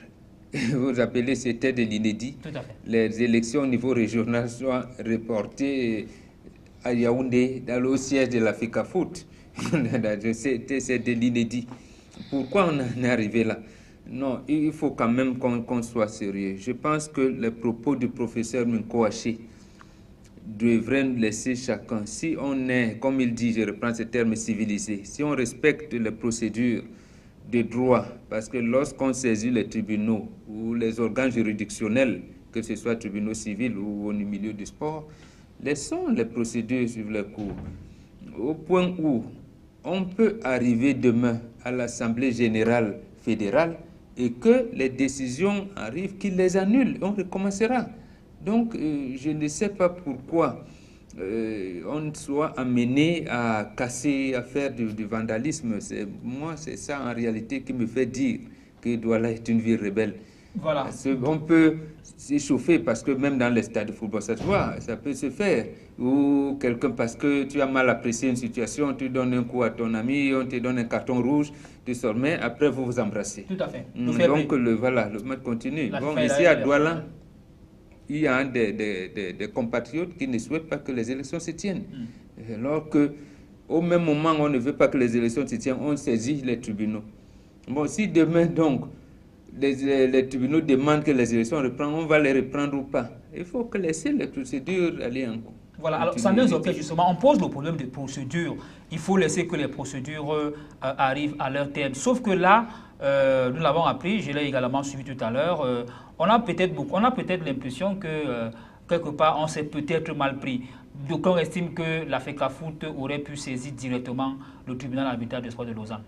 vous appelez, c'était de l'inédit. Tout à fait. Les élections au niveau régional sont reportées à Yaoundé, dans le siège de la FECAFOOT. C'est de l'inédit. Pourquoi on en est arrivé là? Non, il faut quand même qu'on soit sérieux. Je pense que les propos du professeur Minkoaché devraient laisser chacun. Si on est, comme il dit, je reprends ce terme, civilisé, si on respecte les procédures de droit, parce que lorsqu'on saisit les tribunaux ou les organes juridictionnels, que ce soit tribunaux civils ou au milieu du sport, laissons les procédures suivre le cours. Au point où on peut arriver demain à l'Assemblée générale fédérale et que les décisions arrivent, qu'ils les annulent, on recommencera. Donc, je ne sais pas pourquoi on soit amené à casser, à faire du vandalisme. Moi, c'est ça en réalité qui me fait dire que Douala est une ville rebelle. Voilà. On peut s'échauffer parce que même dans les stades de football, ça se voit, ça peut se faire. Ou quelqu'un, parce que tu as mal apprécié une situation, tu donnes un coup à ton ami, on te donne un carton rouge, tu sors, mais après vous vous embrassez. Tout à fait. Donc voilà, le match continue. Bon, ici à Douala, il y a des compatriotes qui ne souhaitent pas que les élections se tiennent. Alors qu'au même moment, on ne veut pas que les élections se tiennent, on saisit les tribunaux. Bon, si demain, donc, les tribunaux demandent que les élections reprennent, on va les reprendre ou pas. Il faut que laisser les procédures aller en cours. Voilà, alors Samuel Zoké, justement, on pose le problème des procédures. Il faut laisser que les procédures arrivent à leur terme. Sauf que là, nous l'avons appris, je l'ai également suivi tout à l'heure, on a peut-être l'impression que quelque part, on s'est peut-être mal pris. Donc on estime que la FECAFOOT aurait pu saisir directement le tribunal arbitral des sports de Lausanne.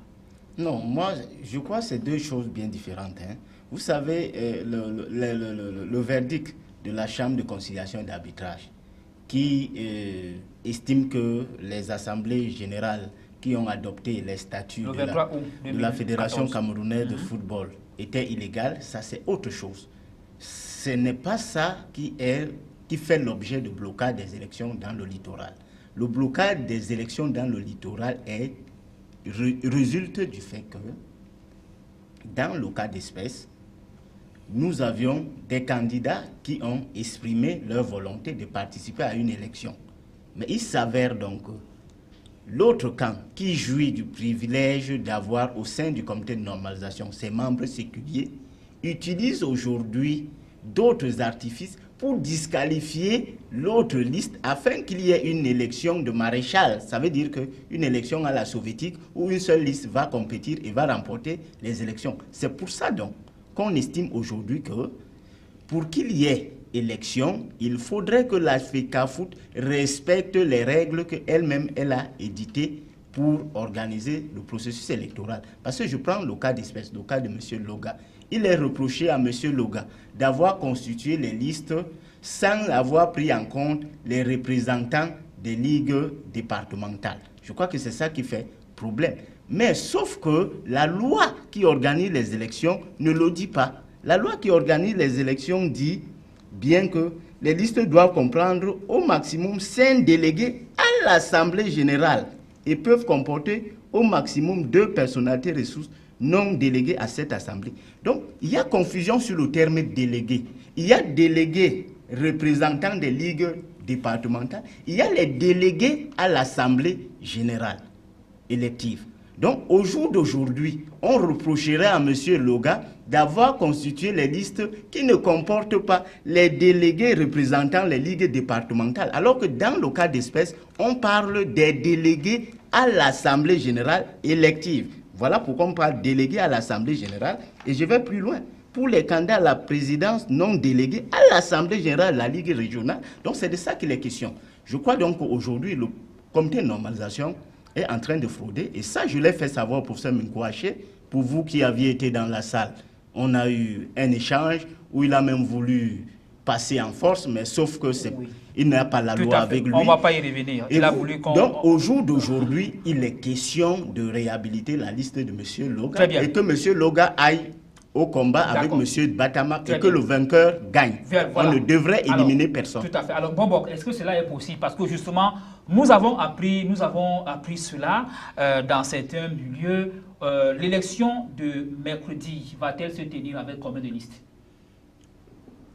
Non, moi, je crois que c'est deux choses bien différentes. Hein. Vous savez, le verdict de la Chambre de conciliation et d'arbitrage qui estime que les assemblées générales qui ont adopté les statuts de la Fédération camerounaise de football étaient illégales, ça c'est autre chose. Ce n'est pas ça qui fait l'objet de blocage des élections dans le littoral. le blocage des élections dans le littoral résulte du fait que, dans le cas d'espèce, nous avions des candidats qui ont exprimé leur volonté de participer à une élection. Mais il s'avère donc que l'autre camp qui jouit du privilège d'avoir au sein du comité de normalisation ses membres séculiers utilise aujourd'hui d'autres artifices pour disqualifier l'autre liste afin qu'il y ait une élection de maréchal. Ça veut dire qu'une élection à la soviétique où une seule liste va compétir et va remporter les élections. C'est pour ça donc qu'on estime aujourd'hui que pour qu'il y ait élection, il faudrait que la FECAFOOT respecte les règles qu'elle-même a éditées pour organiser le processus électoral. Parce que je prends le cas d'espèce, le cas de M. Loga. Il est reproché à M. Loga d'avoir constitué les listes sans avoir pris en compte les représentants des ligues départementales. Je crois que c'est ça qui fait problème. Mais sauf que la loi qui organise les élections ne le dit pas. La loi qui organise les élections dit bien que les listes doivent comprendre au maximum 5 délégués à l'Assemblée générale et peuvent comporter au maximum 2 personnalités ressources non déléguées à cette Assemblée. Donc, il y a confusion sur le terme délégué. Il y a délégués représentants des ligues départementales. Il y a les délégués à l'Assemblée générale élective. Donc, au jour d'aujourd'hui, on reprocherait à M. Loga d'avoir constitué les listes qui ne comportent pas les délégués représentant les ligues départementales, alors que dans le cas d'espèce, on parle des délégués à l'Assemblée générale élective. Voilà pourquoi on parle délégués à l'Assemblée générale. Et je vais plus loin. Pour les candidats à la présidence non délégués à l'Assemblée générale de la Ligue régionale. Donc, c'est de ça qu'il est question. Je crois donc qu'aujourd'hui, le comité de normalisation est en train de frauder. Et ça, je l'ai fait savoir au professeur Minkouaché. Pour vous qui aviez été dans la salle, on a eu un échange où il a même voulu passer en force, mais sauf que il n'a pas la loi avec lui. On ne va pas y revenir. Il a voulu donc, au jour d'aujourd'hui, il est question de réhabiliter la liste de M. Loga et que M. Loga aille au combat avec M. Batama et que le vainqueur gagne. Voilà. On ne devrait éliminer personne. Tout à fait. Alors, Bombok, est-ce que cela est possible? Parce que justement, nous avons appris cela dans certains lieux. L'élection de mercredi va-t-elle se tenir avec combien de listes?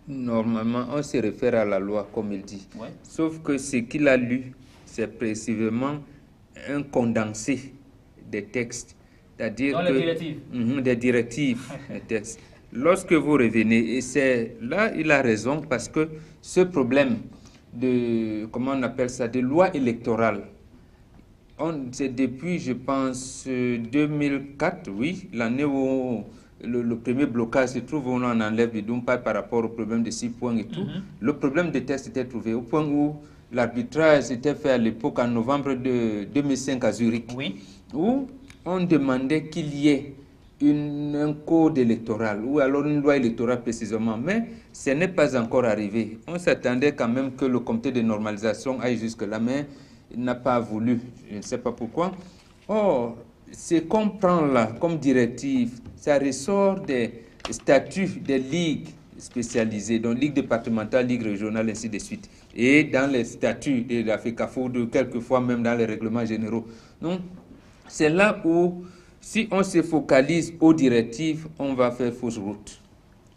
Normalement, on se réfère à la loi, comme il dit. Ouais. Sauf que ce qu'il a lu, c'est précisément un condensé des textes. C'est-à-dire que des directives, des textes. Lorsque vous revenez, et c'est là, il a raison, parce que ce problème de, comment on appelle ça, de loi électorale, c'est depuis, je pense, 2004, oui, l'année où le premier blocage se trouve, où on enlève Bidumpa par rapport au problème de 6 points et tout. Le problème des textes était trouvé au point où l'arbitrage était fait à l'époque en novembre de 2005 à Zurich, où on demandait qu'il y ait un code électoral, ou alors une loi électorale précisément, mais ce n'est pas encore arrivé. On s'attendait quand même que le comité de normalisation aille jusque-là, mais il n'a pas voulu, je ne sais pas pourquoi. Or, ce qu'on prend là comme directive, ça ressort des statuts des ligues spécialisées, donc ligue départementale, ligue régionale, ainsi de suite. Et dans les statuts de la FECAFOOT, quelquefois même dans les règlements généraux. Donc, c'est là où, si on se focalise aux directives, on va faire fausse route.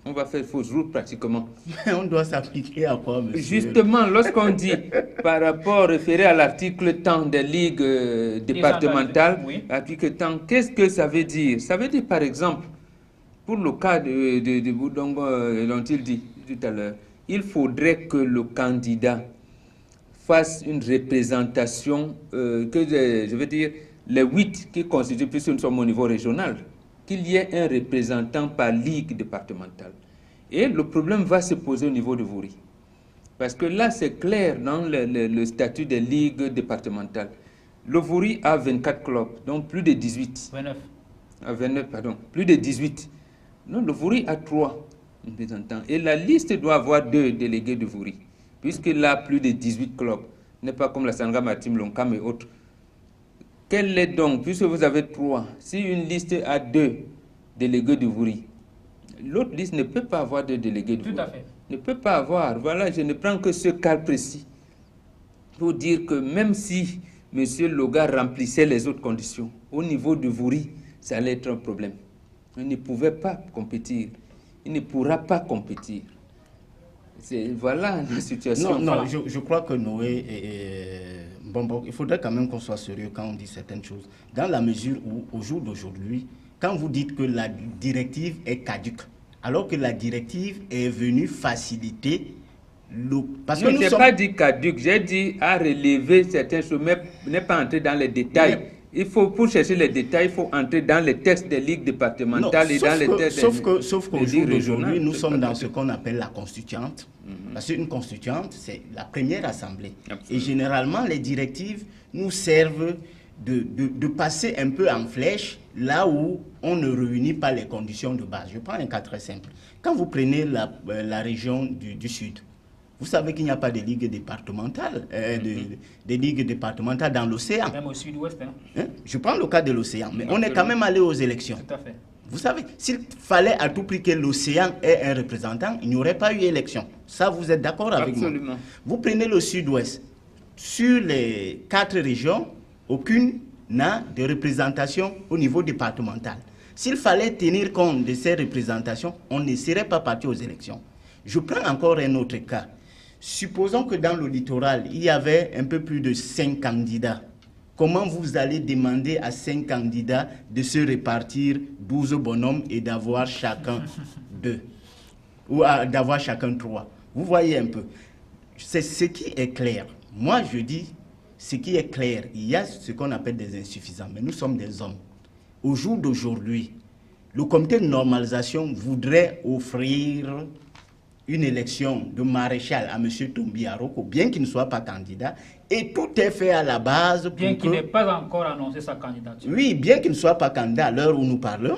On va faire fausse route pratiquement. Mais on doit s'appliquer à quoi, monsieur? Justement, lorsqu'on dit par rapport référé à l'article temps des ligues départementales, article temps, qu'est-ce que ça veut dire? Ça veut dire, par exemple, pour le cas de Boudongo, dont il dit tout à l'heure, il faudrait que le candidat fasse une représentation, je veux dire, les 8 qui constituent, puisque nous sommes au niveau régional, qu'il y ait un représentant par ligue départementale. Et le problème va se poser au niveau de Vouri. Parce que là, c'est clair dans le statut des ligues départementales. Le Vouri a 24 clubs, donc plus de 18. 29, pardon, plus de 18. Non, le Vouri a 3 représentants. Et la liste doit avoir 2 délégués de Vouri, puisqu'il a plus de 18 clubs. Ce n'est pas comme la Sangha Matim, Lonkam et autres. Quel est donc, puisque vous avez 3, si une liste a 2 délégués de Vouri, l'autre liste ne peut pas avoir de délégués de Vouri. Tout à fait. Ne peut pas avoir. Voilà, je ne prends que ce cas précis. pour dire que même si M. Loga remplissait les autres conditions, au niveau de Vouri, ça allait être un problème. Il ne pouvait pas compétir. Il ne pourra pas compétir. Voilà la situation. Non, je crois que Noé bon, il faudrait quand même qu'on soit sérieux quand on dit certaines choses. Dans la mesure où, au jour d'aujourd'hui, quand vous dites que la directive est caduque, alors que la directive est venue faciliter parce que je n'ai pas dit caduque, j'ai dit à relever certaines choses, mais n'est pas entré dans les détails. Il faut, pour chercher les détails, il faut entrer dans les textes des ligues départementales et dans les textes sauf qu'au jour d'aujourd'hui, nous sommes dans ce qu'on appelle la constituante. Parce qu'une constituante, c'est la première assemblée. Absolument. Et généralement, les directives nous servent de passer un peu en flèche là où on ne réunit pas les conditions de base. Je prends un cas très simple. Quand vous prenez la région du Sud, vous savez qu'il n'y a pas de ligue départementale, des ligues départementales dans l'océan. Même au sud-ouest. Je prends le cas de l'océan, mais on est quand même allé aux élections. Tout à fait. Vous savez, s'il fallait à tout prix que l'océan ait un représentant, il n'y aurait pas eu élection. Ça, vous êtes d'accord avec moi? Absolument. Vous prenez le sud-ouest. Sur les 4 régions, aucune n'a de représentation au niveau départemental. S'il fallait tenir compte de ces représentations, on ne serait pas parti aux élections. Je prends encore un autre cas. Supposons que dans le littoral, il y avait un peu plus de 5 candidats. Comment vous allez demander à 5 candidats de se répartir 12 bonhommes et d'avoir chacun 2 ou d'avoir chacun 3? Vous voyez un peu. C'est ce qui est clair. Moi, je dis, ce qui est clair, il y a ce qu'on appelle des insuffisants, mais nous sommes des hommes. Au jour d'aujourd'hui, le comité de normalisation voudrait offrir une élection de maréchal à M. Tombi Aroko, bien qu'il ne soit pas candidat, et tout est fait à la base pour bien qu'il n'ait pas encore annoncé sa candidature. Oui, bien qu'il ne soit pas candidat à l'heure où nous parlons.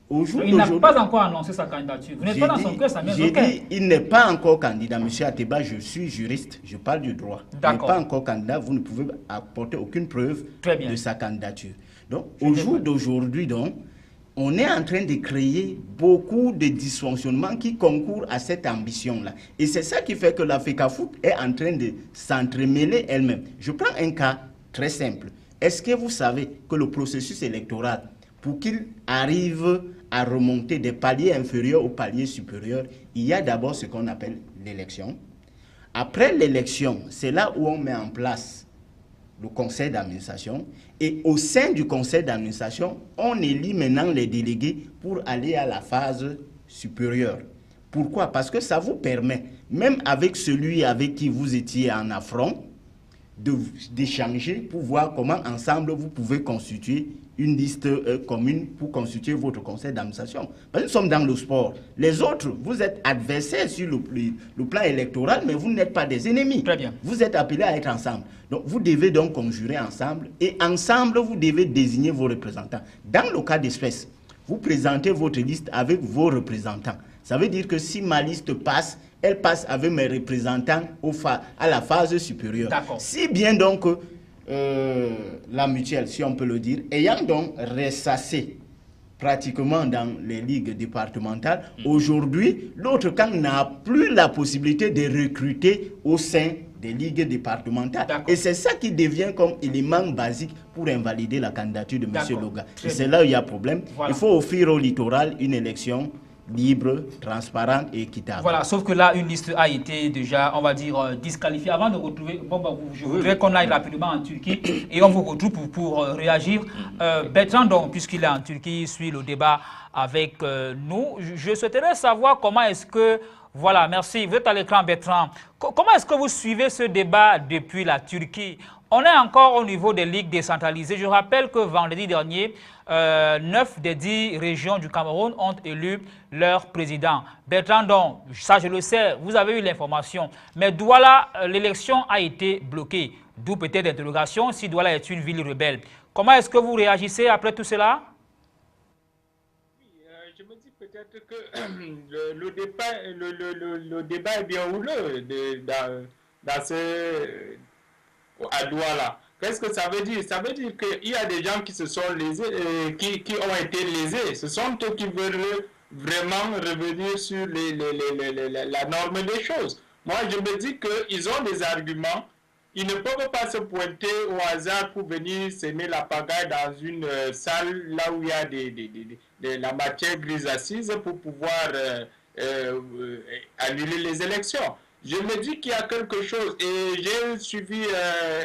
Il n'a pas encore annoncé sa candidature. Vous n'êtes pas dans son cœur, ça J'ai dit, il n'est pas encore candidat. M. Ateba, je suis juriste, je parle du droit. Il n'est pas encore candidat, vous ne pouvez apporter aucune preuve de sa candidature. Donc, au jour d'aujourd'hui, donc, on est en train de créer beaucoup de dysfonctionnements qui concourent à cette ambition-là. Et c'est ça qui fait que la FECAFOOT est en train de s'entremêler elle-même. Je prends un cas très simple. Est-ce que vous savez que le processus électoral, pour qu'il arrive à remonter des paliers inférieurs aux paliers supérieurs, il y a d'abord ce qu'on appelle l'élection. Après l'élection, c'est là où on met en place le conseil d'administration, et au sein du conseil d'administration, on élit maintenant les délégués pour aller à la phase supérieure. Pourquoi? Parce que ça vous permet, même avec celui avec qui vous étiez en affront, d'échanger pour voir comment ensemble vous pouvez constituer une liste commune pour constituer votre conseil d'administration. Parce que nous sommes dans le sport. Les autres, vous êtes adversaires sur le plan électoral, mais vous n'êtes pas des ennemis. Très bien. Vous êtes appelés à être ensemble. Donc vous devez donc conjurer ensemble et ensemble vous devez désigner vos représentants. Dans le cas d'espèce, vous présentez votre liste avec vos représentants. Ça veut dire que si ma liste passe, elle passe avec mes représentants à la phase supérieure. Si bien donc la mutuelle, si on peut le dire, ayant donc ressassé pratiquement dans les ligues départementales, aujourd'hui, l'autre camp n'a plus la possibilité de recruter au sein des ligues départementales. Et c'est ça qui devient comme élément basique pour invalider la candidature de M. Loga. Et c'est là où il y a problème. Voilà. Il faut offrir au littoral une élection libre, transparente et équitable. Voilà, sauf que là, une liste a été déjà, on va dire, disqualifiée. Avant de retrouver, je voudrais qu'on aille rapidement en Turquie et on vous retrouve pour réagir. Bertrand, donc, puisqu'il est en Turquie, suit le débat avec nous. Je souhaiterais savoir comment est-ce que, voilà, merci, vous êtes à l'écran, Bertrand. Comment est-ce que vous suivez ce débat depuis la Turquie? On est encore au niveau des ligues décentralisées. Je rappelle que vendredi dernier, 9 des 10 régions du Cameroun ont élu leur président. Bertrand, donc, ça je le sais, vous avez eu l'information. Mais Douala, l'élection a été bloquée. D'où peut-être l'interrogation si Douala est une ville rebelle. Comment est-ce que vous réagissez après tout cela? Je me dis peut-être que le débat est bien houleux à Douala. Qu'est-ce que ça veut dire? Ça veut dire qu'il y a des gens qui se sont lésés, qui ont été lésés. Ce sont eux qui veulent vraiment revenir sur la norme des choses. Moi, je me dis qu'ils ont des arguments ils ne peuvent pas se pointer au hasard pour venir semer la pagaille dans une salle là où il y a la matière grise assise pour pouvoir annuler les élections. Je me dis qu'il y a quelque chose et j'ai suivi,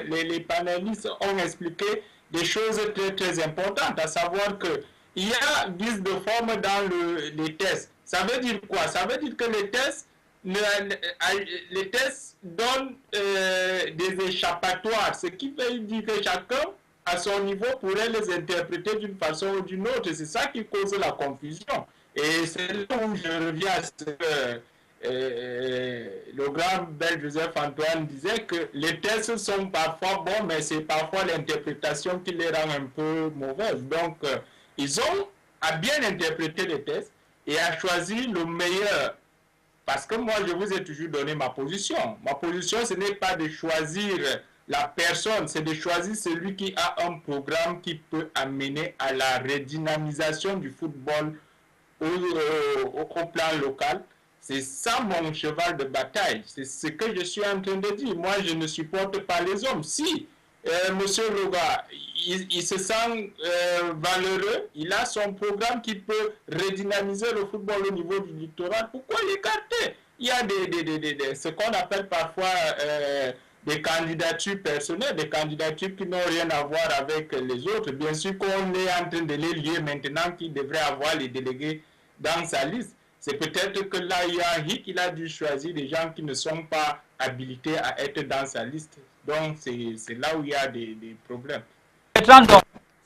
les panélistes ont expliqué des choses très très importantes, à savoir que il y a guise de forme dans les tests. Ça veut dire quoi? Ça veut dire que les tests donnent des échappatoires, ce qui veut dire que chacun, à son niveau, pourrait les interpréter d'une façon ou d'une autre. C'est ça qui cause la confusion. Et c'est là où je reviens à ce que le grand bel Joseph Antoine disait, que les tests sont parfois bons, mais c'est parfois l'interprétation qui les rend un peu mauvaises. Donc, ils ont à bien interpréter les tests et à choisir le meilleur. Parce que moi, je vous ai toujours donné ma position. Ma position, ce n'est pas de choisir la personne, c'est de choisir celui qui a un programme qui peut amener à la redynamisation du football au plan local. C'est ça mon cheval de bataille. C'est ce que je suis en train de dire. Moi, je ne supporte pas les hommes. Si Monsieur Loga, il se sent valeureux, il a son programme qui peut redynamiser le football au niveau du littoral, pourquoi l'écarter? Il y a ce qu'on appelle parfois des candidatures personnelles, des candidatures qui n'ont rien à voir avec les autres. Bien sûr qu'on est en train de les lier maintenant, qu'il devrait avoir les délégués dans sa liste. C'est peut-être que là, il y a un hic, il a dû choisir des gens qui ne sont pas habilités à être dans sa liste. Donc, c'est là où il y a des problèmes. Bertrand, donc,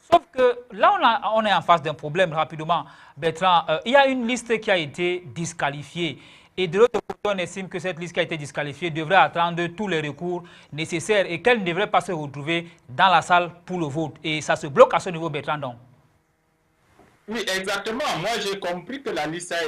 sauf que là, on est en face d'un problème, rapidement. Bertrand, il y a une liste qui a été disqualifiée. Et de l'autre côté, on estime que cette liste qui a été disqualifiée devrait attendre tous les recours nécessaires et qu'elle ne devrait pas se retrouver dans la salle pour le vote. Et ça se bloque à ce niveau, Bertrand, donc. Oui, exactement. Moi, j'ai compris que la liste a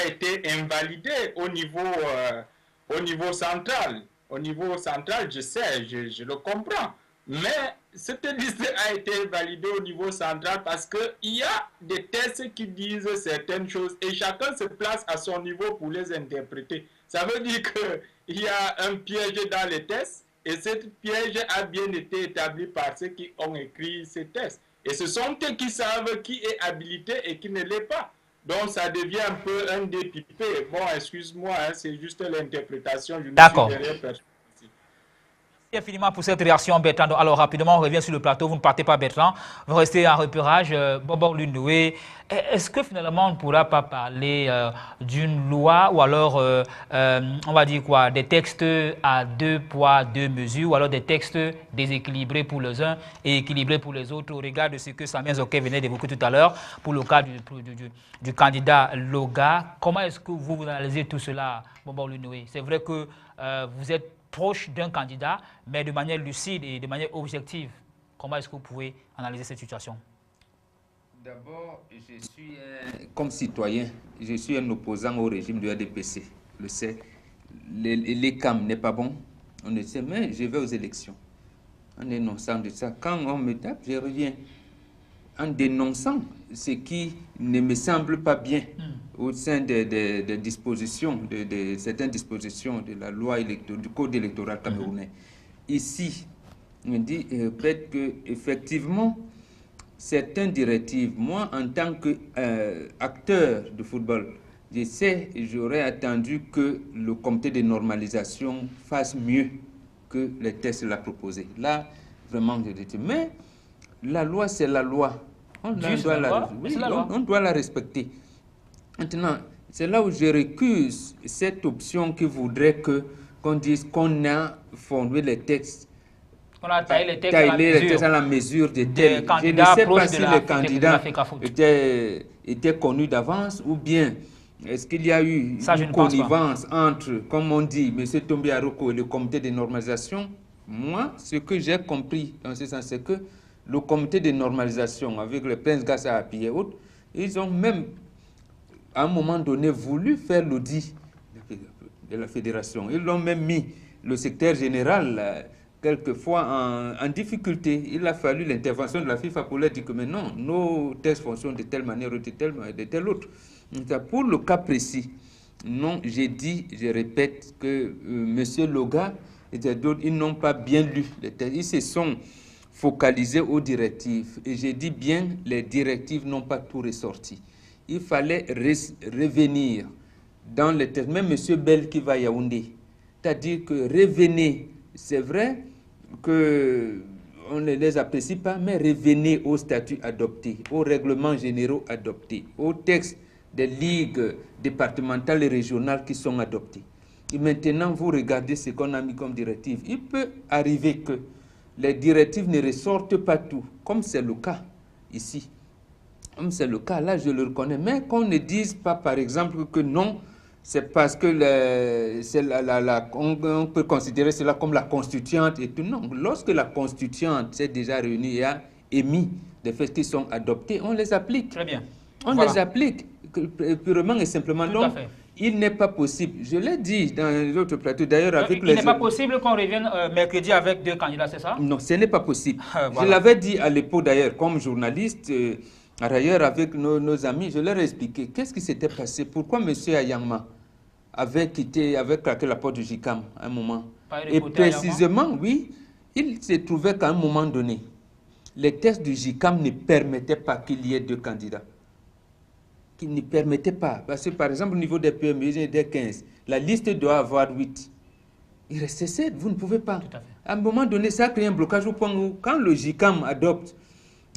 été invalidée au niveau central. Au niveau central, je sais, je le comprends. Mais cette liste a été validée au niveau central parce qu'il y a des tests qui disent certaines choses et chacun se place à son niveau pour les interpréter. Ça veut dire qu'il y a un piège dans les tests et ce piège a bien été établi par ceux qui ont écrit ces tests. Et ce sont eux qui savent qui est habilité et qui ne l'est pas. Donc ça devient un peu un dépipé. Bon, excuse-moi, hein, c'est juste l'interprétation. D'accord. Merci infiniment pour cette réaction, Bertrand. Alors, rapidement, on revient sur le plateau. Vous ne partez pas, Bertrand. Vous restez en repérage. Bobo Lundoué, est-ce que finalement, on ne pourra pas parler d'une loi ou alors, on va dire quoi, des textes à 2 poids, 2 mesures ou alors des textes déséquilibrés pour les uns et équilibrés pour les autres au regard de ce que Samien Zoké venait d'évoquer tout à l'heure pour le cas du candidat Loga. Comment est-ce que vous analysez tout cela, Bobo Lundoué? C'est vrai que vous êtes proche d'un candidat, mais de manière lucide et de manière objective. Comment est-ce que vous pouvez analyser cette situation? D'abord, je suis comme citoyen, je suis un opposant au régime du ADPC. Je le sais. L'ECAM n'est pas bon, on le sait, mais je vais aux élections. En dénonçant de ça, quand on me tape, je reviens. En dénonçant ce qui ne me semble pas bien au sein des dispositions, de certaines dispositions de la loi du code électoral camerounais. Ici, on dit peut-être qu'effectivement, certaines directives, moi en tant qu'acteur de football, j'aurais attendu que le comité de normalisation fasse mieux que les tests l'a proposé. Là, vraiment, je dis, mais la loi, c'est la loi. On doit la respecter. Maintenant, c'est là où je récuse cette option qui voudrait qu'on dise qu'on a fondé les textes. On a taillé les textes à la mesure des tels. Je ne sais pas si les candidats étaient connus d'avance ou bien est-ce qu'il y a eu une connivence entre, comme on dit, M. Tombi Aroko et le comité de normalisation. Moi, ce que j'ai compris dans ce sens, c'est que le comité de normalisation, avec le prince Gassa Api et autres, ils ont même, à un moment donné, voulu faire l'audit de la fédération. Ils l'ont même mis, le secrétaire général, quelquefois en difficulté. Il a fallu l'intervention de la FIFA pour leur dire que mais non, nos tests fonctionnent de telle manière ou de telle autre. Pour le cas précis, non, j'ai dit, je répète, que M. Loga et d'autres, ils n'ont pas bien lu les textes. Ils se sont focalisés aux directives. Et j'ai dit bien, les directives n'ont pas tout ressorti. Il fallait revenir dans les textes. Même M. Bell qui va à Yaoundé, c'est-à-dire que revenez, c'est vrai qu'on ne les apprécie pas, mais revenez aux statuts adoptés, aux règlements généraux adoptés, aux textes des ligues départementales et régionales qui sont adoptés. Et maintenant, vous regardez ce qu'on a mis comme directive. Il peut arriver que les directives ne ressortent pas tout, comme c'est le cas ici. Comme c'est le cas, là, je le reconnais. Mais qu'on ne dise pas, par exemple, que non, c'est parce que on peut considérer cela comme la constituante et tout. Non, lorsque la constituante s'est déjà réunie et a émis des faits qui sont adoptés, on les applique. Très bien. On les applique purement et simplement. Tout donc, à fait. Il n'est pas possible, je l'ai dit dans d'autres plateaux, d'ailleurs avec il n'est pas possible qu'on revienne mercredi avec 2 candidats, c'est ça? Non, ce n'est pas possible. Voilà. Je l'avais dit à l'époque d'ailleurs, comme journaliste, ailleurs avec nos amis, je leur ai expliqué qu'est-ce qui s'était passé, pourquoi M. Ayangma avait claqué la porte du JICAM à un moment. Et précisément, oui, il se trouvait qu'à un moment donné, les textes du JICAM ne permettaient pas qu'il y ait 2 candidats. Qui ne permettait pas. Parce que par exemple, au niveau des PME et des 15, la liste doit avoir 8. Il restait 7, vous ne pouvez pas. Tout à fait. À un moment donné, ça a créé un blocage au point où, quand le JICAM adopte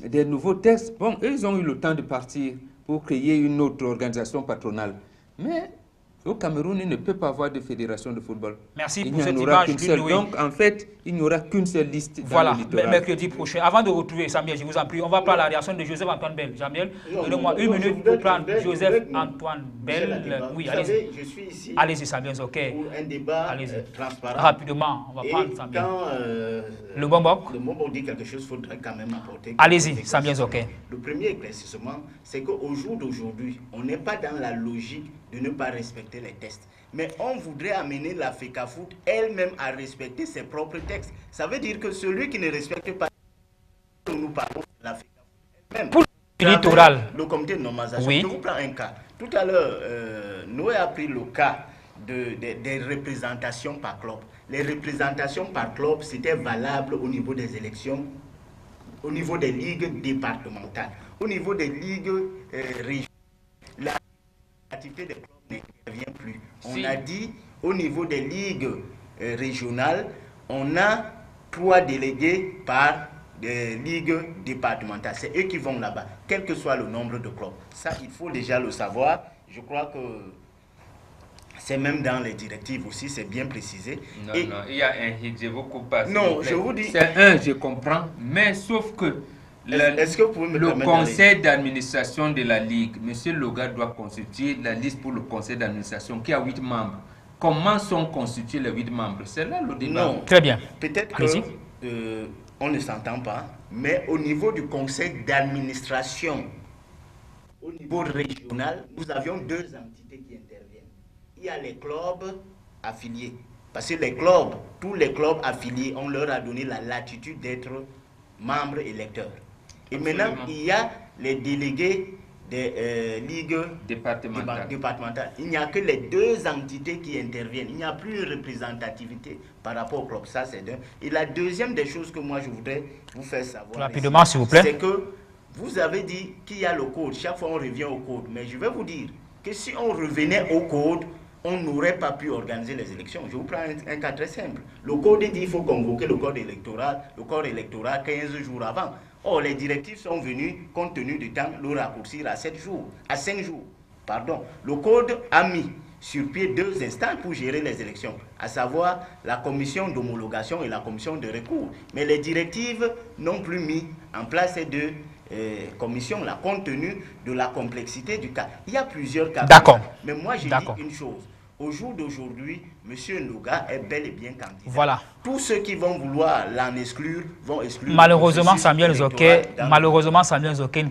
des nouveaux textes, bon, eux, ils ont eu le temps de partir pour créer une autre organisation patronale. Mais au Cameroun, il ne peut pas avoir de fédération de football. Merci pour cette image. Donc, en fait, il n'y aura qu'une seule liste dans voilà, le littoral. Mercredi prochain. Avant de retrouver Samuel, je vous en prie, on va prendre la réaction de Joseph-Antoine Bell. Samuel, donnez-moi 1 minute pour prendre Joseph-Antoine Bell. Oui, allez-y. Je suis ici. Allez-y, Samuel, ok. Pour un débat transparent. Rapidement, on va prendre Samuel. Quand le Bombok dit quelque chose, il faudrait quand même apporter. Allez-y, Samuel, ok. Le premier éclaircissement, c'est qu'au jour d'aujourd'hui, on n'est pas dans la logique de ne pas respecter les tests. Mais on voudrait amener la FECAFOOT elle-même à respecter ses propres textes. Ça veut dire que celui qui ne respecte pas, nous parlons de la FECAFOOT elle-même. Pour le littoral. Le comité de normalisation. Oui. Je vous prends un cas. Tout à l'heure, Noé a pris le cas des représentations par club. Les représentations par club, c'était valable au niveau des élections, au niveau des ligues départementales, au niveau des ligues régionales. L'activité des clubs n'intervient plus. On a dit au niveau des ligues régionales, on a 3 délégués par ligues départementales. C'est eux qui vont là-bas, quel que soit le nombre de clubs. Ça, il faut déjà le savoir. Je crois que c'est même dans les directives aussi, c'est bien précisé. Non, non, il y a un hit, je vous coupe pas. Non, je vous dis... C'est un, je comprends, mais sauf que... Est-ce que vous pouvez me le conseil d'administration de la Ligue, M. Loga doit constituer la liste pour le conseil d'administration qui a 8 membres. Comment sont constitués les 8 membres? C'est là le débat. Non. Très bien. Peut-être qu'on ne s'entend pas, mais au niveau du conseil d'administration, au niveau régional, nous avions 2 entités qui interviennent. Il y a les clubs affiliés. Parce que les clubs, tous les clubs affiliés, on leur a donné la latitude d'être membres électeurs. Et maintenant, il y a les délégués des ligues départementales. Il n'y a que les 2 entités qui interviennent. Il n'y a plus de représentativité par rapport au club. Ça, c'est d'un. Et la deuxième des choses que moi, je voudrais vous faire savoir, rapidement, s'il vous plaît, c'est que vous avez dit qu'il y a le code. Chaque fois, on revient au code. Mais je vais vous dire que si on revenait au code, on n'aurait pas pu organiser les élections. Je vous prends un cas très simple. Le code dit qu'il faut convoquer le corps électoral 15 jours avant. Or, les directives sont venues, compte tenu du temps, le raccourcir à 5 jours. Pardon. Le code a mis sur pied 2 instances pour gérer les élections, à savoir la commission d'homologation et la commission de recours. Mais les directives n'ont plus mis en place ces 2 commissions-là, compte tenu de la complexité du cas. Il y a plusieurs cas. D'accord. Mais moi, j'ai dit une chose. Au jour d'aujourd'hui, M. Noga est bel et bien candidat. Voilà. Tous ceux qui vont vouloir l'en exclure vont exclure. Malheureusement, Samuel Zoké ne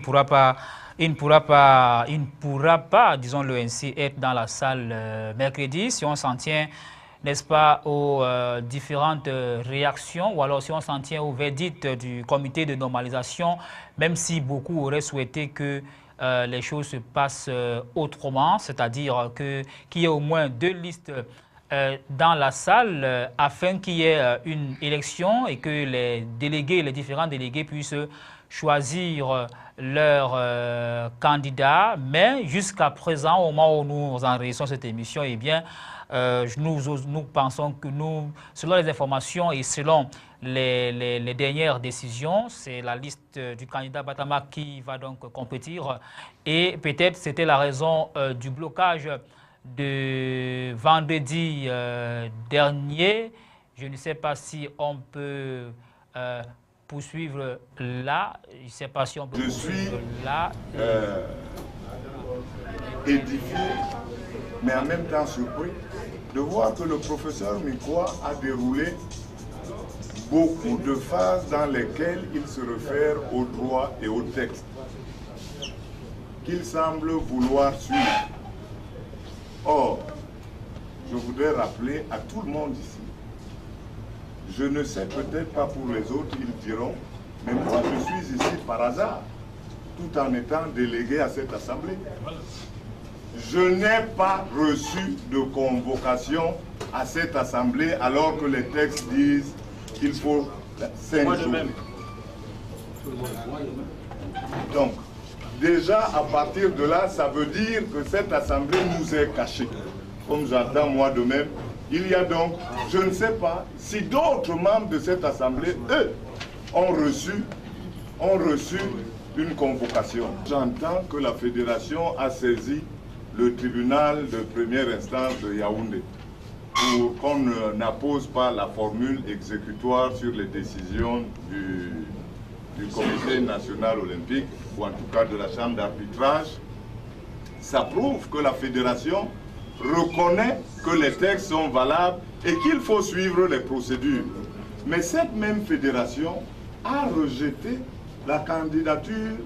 pourra pas, disons-le ainsi, être dans la salle mercredi. Si on s'en tient, n'est-ce pas, aux différentes réactions, ou alors si on s'en tient au verdict du comité de normalisation, même si beaucoup auraient souhaité que les choses se passent autrement, c'est-à-dire qu'il y ait au moins 2 listes dans la salle afin qu'il y ait une élection et que les différents délégués puissent choisir leur candidat. Mais jusqu'à présent, au moment où nous enregistrons cette émission, eh bien, nous pensons que selon les informations et selon les dernières décisions, c'est la liste du candidat Batama qui va donc compétir. Et peut-être c'était la raison du blocage de vendredi dernier. Je ne sais pas si on peut poursuivre là. Je ne sais pas si on peut poursuivre là. Édifié, mais en même temps surpris de voir que le professeur Mikwa a déroulé beaucoup de phases dans lesquelles il se réfère au droit et au texte qu'il semble vouloir suivre. Or, je voudrais rappeler à tout le monde ici, je ne sais peut-être pas pour les autres, ils diront, mais moi je suis ici par hasard, tout en étant délégué à cette assemblée. Je n'ai pas reçu de convocation à cette assemblée alors que les textes disent qu'il faut 5 jours. Donc, déjà à partir de là, ça veut dire que cette assemblée nous est cachée. Comme j'entends moi de même, il y a donc, je ne sais pas, si d'autres membres de cette assemblée, eux, ont reçu une convocation. J'entends que la fédération a saisi le tribunal de première instance de Yaoundé pour qu'on n'appose pas la formule exécutoire sur les décisions du Comité national olympique, ou en tout cas de la chambre d'arbitrage. Ça prouve que la fédération reconnaît que les textes sont valables et qu'il faut suivre les procédures. Mais cette même fédération a rejeté la candidature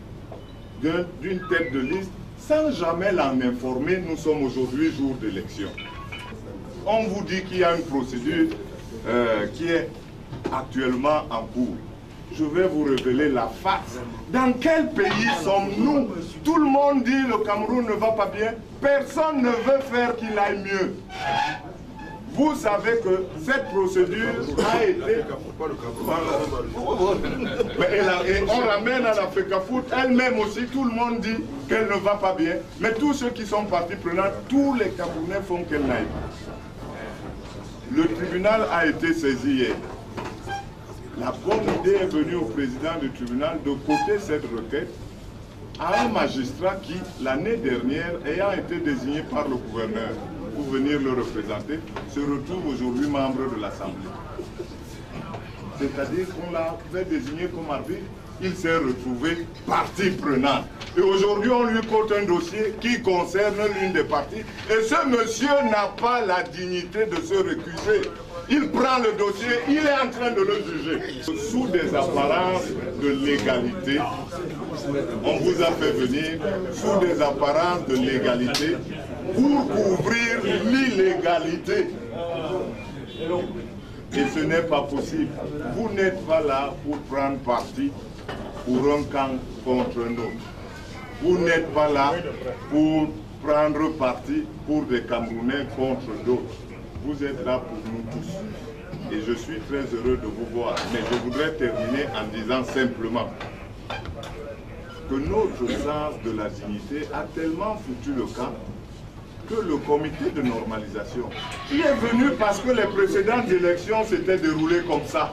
d'une tête de liste sans jamais l'en informer. Nous sommes aujourd'hui jour d'élection. On vous dit qu'il y a une procédure qui est actuellement en cours. Je vais vous révéler la face. Dans quel pays sommes-nous? Tout le monde dit le Cameroun ne va pas bien. Personne ne veut faire qu'il aille mieux. Vous savez que cette procédure a été... Et on ramène à la FECAFOOT, elle-même aussi, tout le monde dit qu'elle ne va pas bien. Mais tous ceux qui sont partis prenants, tous les Camerounais font qu'elle n'aille pas. Le tribunal a été saisi hier. La bonne idée est venue au président du tribunal de coter cette requête à un magistrat qui, l'année dernière, ayant été désigné par le gouverneur pour venir le représenter, se retrouve aujourd'hui membre de l'Assemblée. C'est-à-dire qu'on l'avait désigné comme arbitre, il s'est retrouvé partie prenante. Et aujourd'hui, on lui cote un dossier qui concerne l'une des parties. Et ce monsieur n'a pas la dignité de se récuser. Il prend le dossier, il est en train de le juger. Sous des apparences de légalité, on vous a fait venir sous des apparences de légalité pour couvrir l'illégalité. Et ce n'est pas possible. Vous n'êtes pas là pour prendre parti pour un camp contre un autre. Vous n'êtes pas là pour prendre parti pour des Camerounais contre d'autres. Vous êtes là pour nous tous. Et je suis très heureux de vous voir. Mais je voudrais terminer en disant simplement que notre sens de la dignité a tellement foutu le camp que le comité de normalisation, qui est venu parce que les précédentes élections s'étaient déroulées comme ça,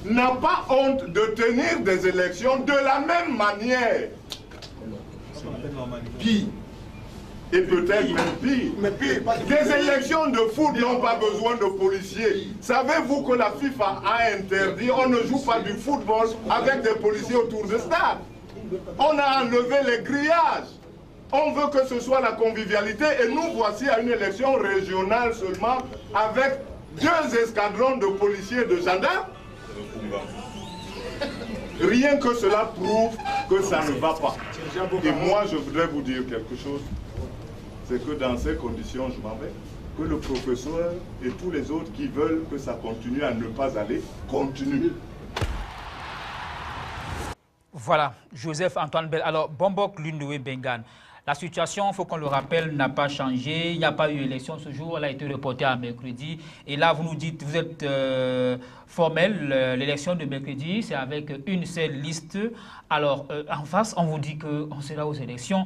n'a pas honte de tenir des élections de la même manière. Pire. Et peut-être même pire. Des élections de foot n'ont pas besoin de policiers. Savez-vous que la FIFA a interdit, on ne joue pas du football avec des policiers autour du stade. On a enlevé les grillages. On veut que ce soit la convivialité et nous voici à une élection régionale seulement avec 2 escadrons de policiers et de gendarmes. Rien que cela prouve que ça ne va pas. Et moi je voudrais vous dire quelque chose. C'est que dans ces conditions, je m'en vais, que le professeur et tous les autres qui veulent que ça continue à ne pas aller, continuent. Voilà, Joseph Antoine Bell. Alors, Bombok Lundowe Bengan, La situation, il faut qu'on le rappelle, n'a pas changé. Il n'y a pas eu élection ce jour. Elle a été reportée à mercredi. Et là, vous nous dites, vous êtes formel. L'élection de mercredi, c'est avec une seule liste. Alors, en face, on vous dit qu'on sera aux élections.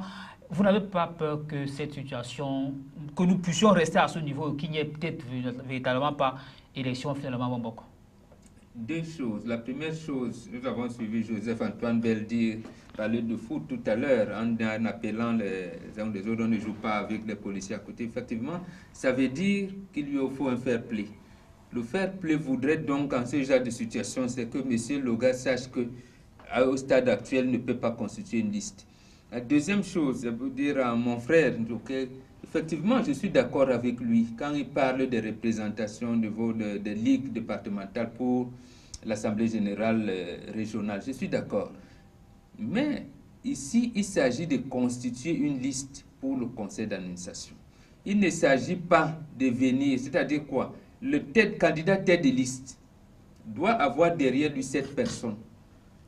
Vous n'avez pas peur que cette situation, que nous puissions rester à ce niveau, qu'il n'y ait peut-être véritablement pas élection finalement Bomboko? Deux choses. La première chose, nous avons suivi Joseph-Antoine Beldir parler de foot tout à l'heure en appelant les uns des autres, on ne joue pas avec les policiers à côté. Effectivement, ça veut dire qu'il lui faut un fair play. Le fair play voudrait donc, en ce genre de situation, c'est que M. Loga sache qu'au stade actuel, ne peut pas constituer une liste. La deuxième chose, je veux dire à mon frère, effectivement, je suis d'accord avec lui quand il parle des représentations des ligues départementales pour l'Assemblée générale régionale. Je suis d'accord. Mais ici, il s'agit de constituer une liste pour le conseil d'administration. Il ne s'agit pas de venir, c'est-à-dire quoi? Le candidat tête de liste doit avoir derrière lui 7 personnes.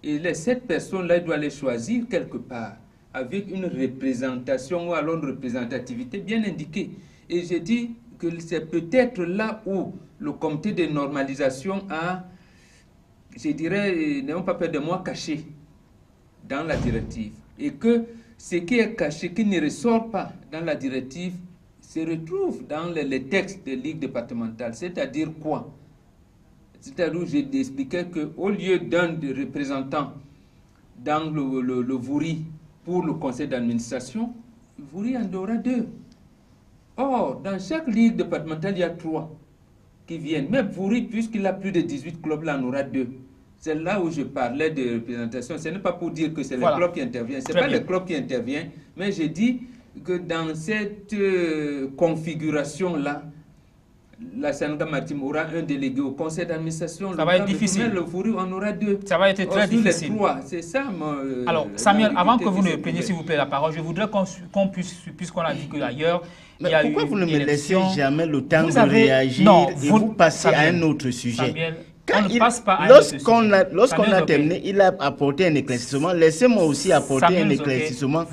Et les 7 personnes-là, il doit les choisir quelque part, avec une représentation ou alors une représentativité bien indiquée. Et je dis que c'est peut-être là où le comité de normalisation a, je dirais, n'ayons pas peur de moi, caché dans la directive. Et que ce qui est caché, qui ne ressort pas dans la directive, se retrouve dans les textes des ligues départementales. C'est-à-dire quoi? C'est-à-dire où j'ai expliqué qu'au lieu d'un représentant dans le Vouri pour le conseil d'administration, le Vouri en aura 2. Or, dans chaque ligue départementale, il y a 3 qui viennent. Mais Vouri, puisqu'il a plus de 18 clubs, là, en aura 2. C'est là où je parlais de représentation. Ce n'est pas pour dire que c'est le club qui intervient. Ce n'est pas le club qui intervient, mais je dis que dans cette configuration-là, la Sénégal Maritime aura un délégué au conseil d'administration. Ça va être difficile. Le Vouri en aura 2. Ça va être très difficile. C'est ça. Alors, Samuel, avant que vous ne preniez, s'il vous plaît, la parole, je voudrais qu'on puisse, puisqu'on a dit qu'ailleurs, il y a pourquoi eu vous ne me élection. laissez jamais le temps de réagir et vous passez à un autre sujet? Samuel, lorsqu'on a terminé, il a apporté un éclaircissement. Laissez-moi aussi apporter un éclaircissement.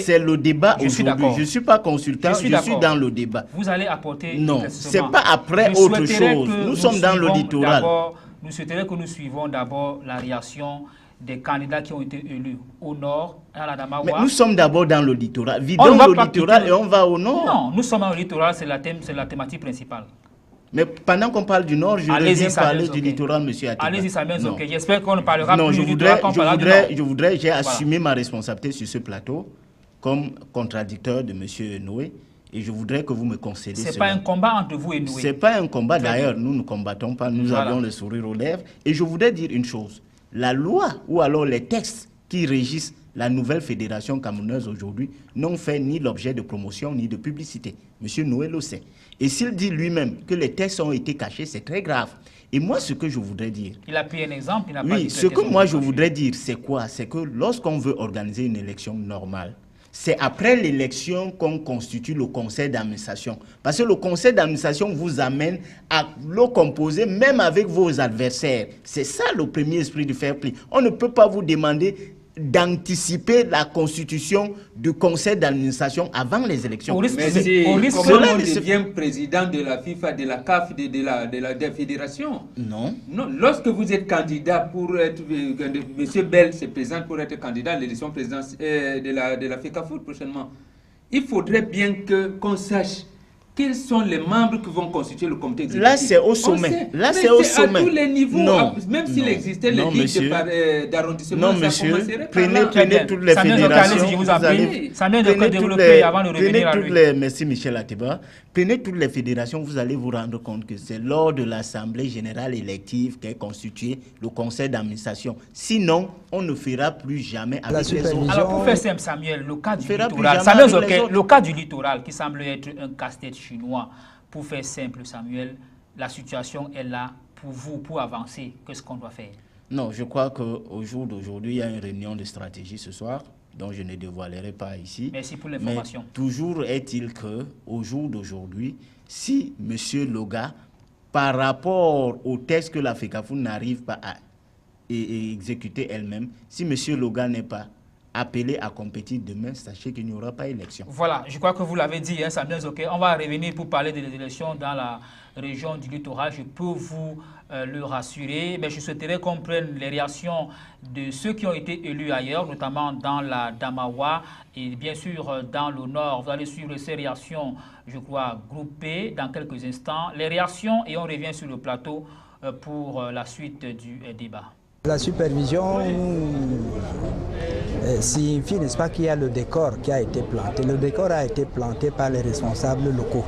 C'est le débat aujourd'hui. Je ne suis pas consultant, je suis dans le débat. Vous allez apporter un éclaircissement. Non, ce n'est pas après autre chose. Nous sommes dans le littoral. Nous souhaiterions que nous suivons d'abord la réaction des candidats qui ont été élus au nord, à la Damawa. Mais nous sommes d'abord dans le littoral. Vidons le littoral et on va au nord. Non, nous sommes dans le littoral, c'est la thématique principale. Mais pendant qu'on parle du Nord, je reviens parler du littoral, M. Atiba. Allez-y, Samuel, ok. J'espère qu'on ne parlera plus du littoral quand on parlera du Nord. J'ai assumé ma responsabilité sur ce plateau comme contradicteur de M. Noé. Et je voudrais que vous me concédiez cela. Ce n'est pas un combat entre vous et Noé. Ce n'est pas un combat. D'ailleurs, nous ne combattons pas. Nous avons le sourire aux lèvres. Et je voudrais dire une chose. La loi ou alors les textes qui régissent la nouvelle fédération camerounaise aujourd'hui n'ont fait ni l'objet de promotion ni de publicité. M. Noé le sait. Et s'il dit lui-même que les textes ont été cachés, c'est très grave. Et moi, ce que je voudrais dire... Il a pris un exemple, il n'a pas dit Oui, ce que moi je voudrais dire, c'est quoi? C'est que lorsqu'on veut organiser une élection normale, c'est après l'élection qu'on constitue le conseil d'administration. Parce que le conseil d'administration vous amène à le composer même avec vos adversaires. C'est ça le premier esprit du fair play. On ne peut pas vous demander d'anticiper la constitution du conseil d'administration avant les élections. Mais comment on devient président de la FIFA, de la CAF, de la fédération? Non. Non. Lorsque vous êtes candidat pour être... M. Bell se présente pour être candidat à l'élection présidentielle de la FECAFOOT prochainement. Il faudrait bien qu'on sache quels sont les membres qui vont constituer le comité exécutif. Là, c'est au sommet. Là, c'est au sommet. À tous les niveaux, non, même s'il existait les ligues d'arrondissement, non, monsieur, prenez toutes les fédérations. Merci, Michel Atiba. Prenez toutes les fédérations, vous allez vous rendre compte que c'est lors de l'Assemblée générale élective qu'est constitué le conseil d'administration. Sinon, on ne fera plus jamais avec les autres. Alors, pour faire simple, Samuel, le cas du littoral, le cas du littoral qui semble être un casse-tête chinois, pour faire simple, Samuel, la situation est là pour vous, pour avancer. Qu'est-ce qu'on doit faire? Non, je crois qu'au jour d'aujourd'hui, il y a une réunion de stratégie ce soir, dont je ne dévoilerai pas ici. Merci pour l'information. Mais toujours est-il qu'au jour d'aujourd'hui, si M. Loga, par rapport au texte que la FECAFOOT n'arrive pas à exécuter elle-même, si M. Loga n'est pas appelés à compétir demain, sachez qu'il n'y aura pas élection. Voilà, je crois que vous l'avez dit, hein, Samuel Zoké. On va revenir pour parler des élections dans la région du littoral. Je peux vous le rassurer. Mais je souhaiterais qu'on prenne les réactions de ceux qui ont été élus ailleurs, notamment dans la Damawa et bien sûr dans le Nord. Vous allez suivre ces réactions, je crois, groupées dans quelques instants. Les réactions et on revient sur le plateau pour la suite du débat. La supervision signifie, n'est-ce pas, qu'il y a le décor qui a été planté. Le décor a été planté par les responsables locaux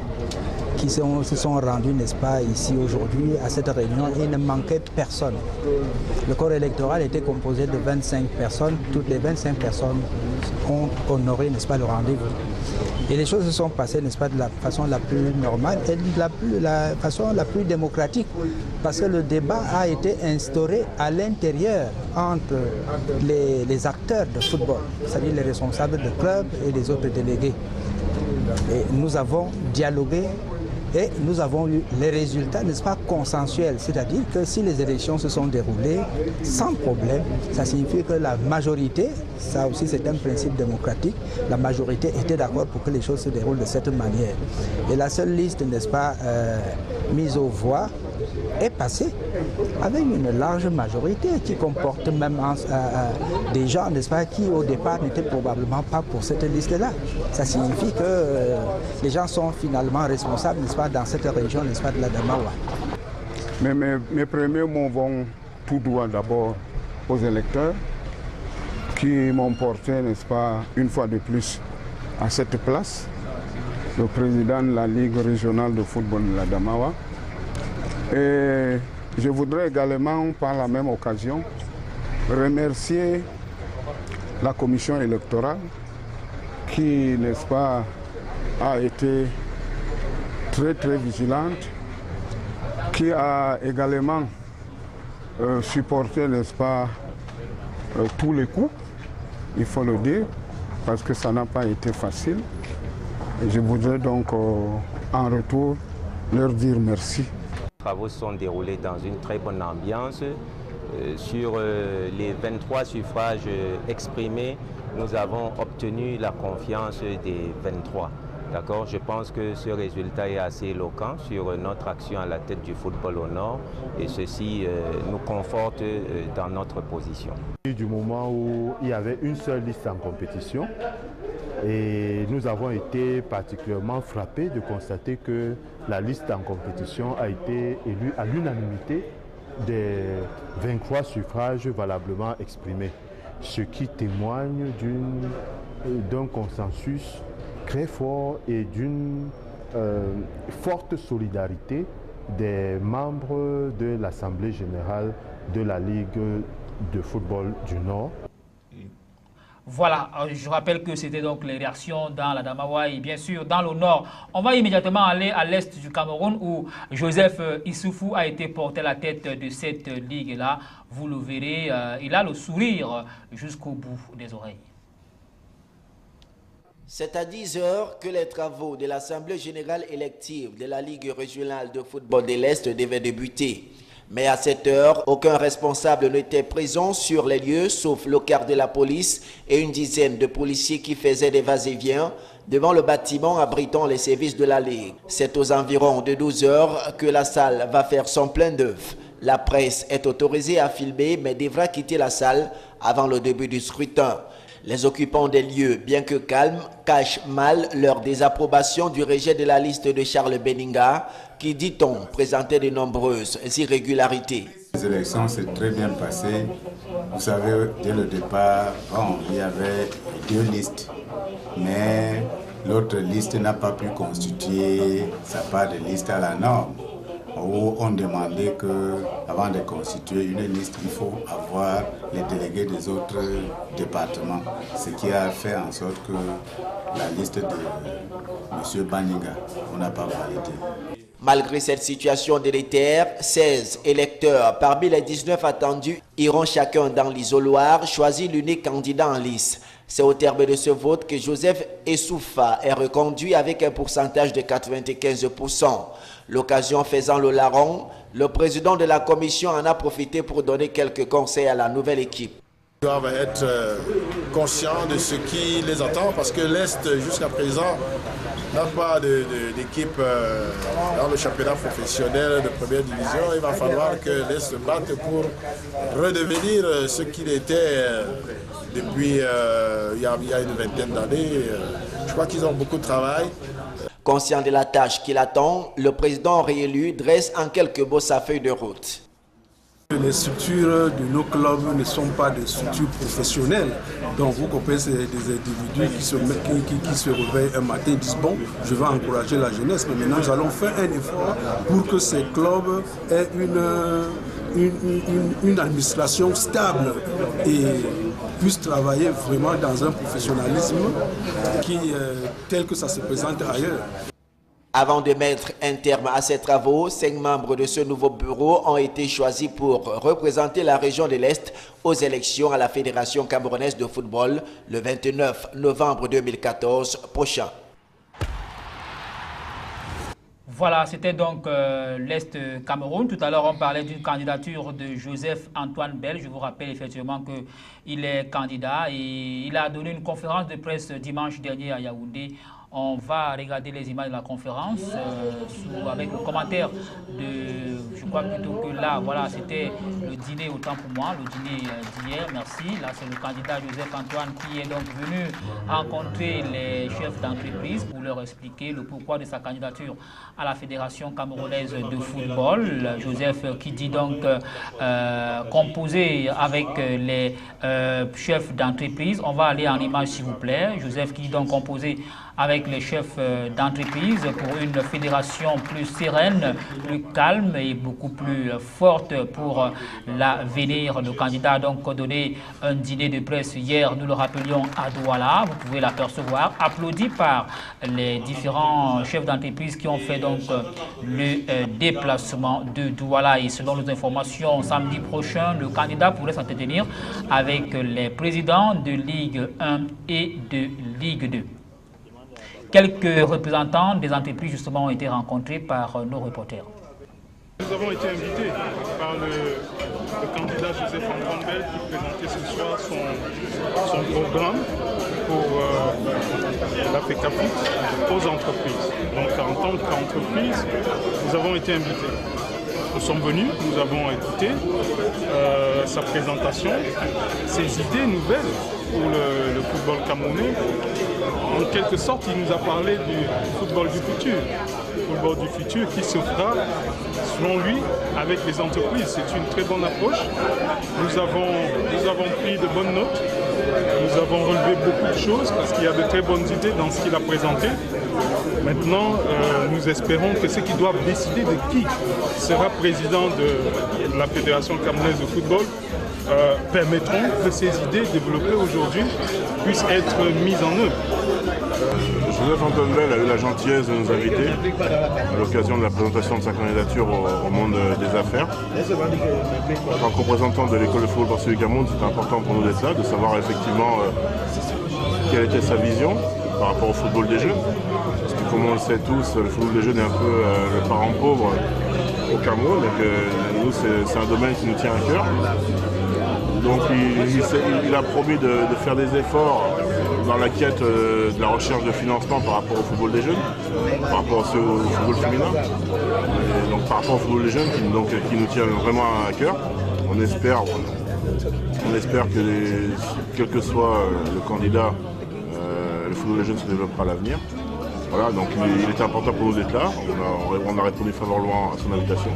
qui se sont rendus, n'est-ce pas, ici aujourd'hui à cette réunion. Il ne manquait personne. Le corps électoral était composé de 25 personnes. Toutes les 25 personnes ont honoré, n'est-ce pas, le rendez-vous. Et les choses se sont passées, n'est-ce pas, de la façon la plus normale et de la façon la plus démocratique. Parce que le débat a été instauré à l'intérieur entre les acteurs de football, c'est-à-dire les responsables de clubs et les autres délégués. Et nous avons dialogué et nous avons eu les résultats, n'est-ce pas, consensuels. C'est-à-dire que si les élections se sont déroulées sans problème, ça signifie que la majorité, ça aussi c'est un principe démocratique, la majorité était d'accord pour que les choses se déroulent de cette manière. Et la seule liste, n'est-ce pas, mise aux voix, est passée avec une large majorité qui comporte même des gens, n'est-ce pas, qui au départ n'étaient probablement pas pour cette liste-là. Ça signifie que les gens sont finalement responsables, n'est-ce pas, dans cette région, n'est-ce pas, de la Damawa. Mais mes premiers mots vont tout droit d'abord aux électeurs qui m'ont porté, n'est-ce pas, une fois de plus à cette place, le président de la Ligue régionale de football de la Damawa. Et je voudrais également, par la même occasion, remercier la commission électorale qui, n'est-ce pas, a été très vigilante, qui a également supporté, n'est-ce pas, tous les coups, il faut le dire, parce que ça n'a pas été facile. Et je voudrais donc en retour leur dire merci. Les travaux se sont déroulés dans une très bonne ambiance. Sur les 23 suffrages exprimés, nous avons obtenu la confiance des 23. D'accord, je pense que ce résultat est assez éloquent sur notre action à la tête du football au Nord et ceci nous conforte dans notre position. Du moment où il y avait une seule liste en compétition et nous avons été particulièrement frappés de constater que la liste en compétition a été élue à l'unanimité des 23 suffrages valablement exprimés, ce qui témoigne d'un consensus très fort et d'une forte solidarité des membres de l'Assemblée générale de la Ligue de football du Nord. Voilà, je rappelle que c'était donc les réactions dans la Damawa et bien sûr dans le Nord. On va immédiatement aller à l'Est du Cameroun où Joseph Issoufou a été porté à la tête de cette ligue-là. Vous le verrez, il a le sourire jusqu'au bout des oreilles. C'est à 10 h que les travaux de l'Assemblée générale élective de la Ligue régionale de football de l'Est devaient débuter. Mais à cette heure, aucun responsable n'était présent sur les lieux, sauf le quart de la police et une dizaine de policiers qui faisaient des va-et-vient devant le bâtiment abritant les services de la Ligue. C'est aux environs de 12 h que la salle va faire son plein d'œuvre. La presse est autorisée à filmer, mais devra quitter la salle avant le début du scrutin. Les occupants des lieux, bien que calmes, cachent mal leur désapprobation du rejet de la liste de Charles Beninga, qui, dit-on, présentait de nombreuses irrégularités. Les élections s'est très bien passées. Vous savez, dès le départ, il y avait 2 listes, mais l'autre liste n'a pas pu constituer sa part de liste à la norme. Où on demandait qu'avant de constituer une liste, il faut avoir les délégués des autres départements. Ce qui a fait en sorte que la liste de M. Baninga, on n'a pas validé. Malgré cette situation délétère, 16 électeurs parmi les 19 attendus iront chacun dans l'isoloir choisir l'unique candidat en lice. C'est au terme de ce vote que Joseph Essoufa est reconduit avec un pourcentage de 95%. L'occasion faisant le larron, le président de la commission en a profité pour donner quelques conseils à la nouvelle équipe. Ils doivent être conscients de ce qui les attend parce que l'Est, jusqu'à présent, n'a pas d'équipe dans le championnat professionnel de première division. Il va falloir que l'Est se batte pour redevenir ce qu'il était depuis il y a une vingtaine d'années. Je crois qu'ils ont beaucoup de travail. Conscient de la tâche qu'il attend, le président réélu dresse en quelques mots sa feuille de route. Les structures de nos clubs ne sont pas des structures professionnelles. Donc vous comprenez, c'est des individus qui se réveillent un matin et disent bon, je vais encourager la jeunesse, mais maintenant nous allons faire un effort pour que ces clubs aient une administration stable et puissent travailler vraiment dans un professionnalisme tel que ça se présente ailleurs. Avant de mettre un terme à ces travaux, 5 membres de ce nouveau bureau ont été choisis pour représenter la région de l'Est aux élections à la Fédération camerounaise de football le 29 novembre 2014 prochain. Voilà, c'était donc l'Est Cameroun. Tout à l'heure, on parlait d'une candidature de Joseph-Antoine Bell. Je vous rappelle effectivement qu'il est candidat et il a donné une conférence de presse dimanche dernier à Yaoundé. On va regarder les images de la conférence avec le commentaire de, je crois plutôt que là, voilà, c'était le dîner autant pour moi, le dîner d'hier, merci. Là, c'est le candidat Joseph-Antoine qui est donc venu rencontrer les chefs d'entreprise pour leur expliquer le pourquoi de sa candidature à la Fédération camerounaise de football. Joseph qui dit donc composer avec les chefs d'entreprise. On va aller en image s'il vous plaît. Joseph qui dit donc composer avec les chefs d'entreprise pour une fédération plus sereine, plus calme et beaucoup plus forte pour l'avenir. Le candidat a donc donné un dîner de presse hier, nous le rappelions, à Douala. Vous pouvez l'apercevoir, applaudi par les différents chefs d'entreprise qui ont fait donc le déplacement de Douala. Et selon nos informations, samedi prochain, le candidat pourrait s'entretenir avec les présidents de Ligue 1 et de Ligue 2. Quelques représentants des entreprises justement ont été rencontrés par nos reporters. Nous avons été invités par le candidat Joseph-Antoine Bell qui présentait ce soir son programme pour la FECAFOOT aux entreprises. Donc en tant qu'entreprise, nous avons été invités. Nous sommes venus, nous avons écouté sa présentation, ses idées nouvelles pour le football camerounais. En quelque sorte, il nous a parlé du football du futur. Le football du futur qui se fera, selon lui, avec les entreprises. C'est une très bonne approche. Nous avons pris de bonnes notes. Nous avons relevé beaucoup de choses parce qu'il y a de très bonnes idées dans ce qu'il a présenté. Maintenant, nous espérons que ceux qui doivent décider de qui sera président de la Fédération camerounaise de football permettront que ces idées développées aujourd'hui puissent être mises en œuvre. Joseph-Antoine Bell a eu la gentillesse de nous inviter à l'occasion de la présentation de sa candidature au monde des affaires. En tant que représentant de l'école de football sportif du Cameroun, c'est important pour nous d'être là, de savoir effectivement quelle était sa vision par rapport au football des jeunes. Parce que comme on le sait tous, le football des jeunes est un peu le parent pauvre au Cameroun et que nous c'est un domaine qui nous tient à cœur. Donc il a promis de faire des efforts dans la quête de la recherche de financement par rapport au football des jeunes, par rapport aussi au football féminin. Et donc par rapport au football des jeunes qui nous tient vraiment à cœur. On espère que quel que soit le candidat, le football des jeunes se développera à l'avenir. Voilà, donc il était important pour nous d'être là. On a répondu favorablement à son invitation.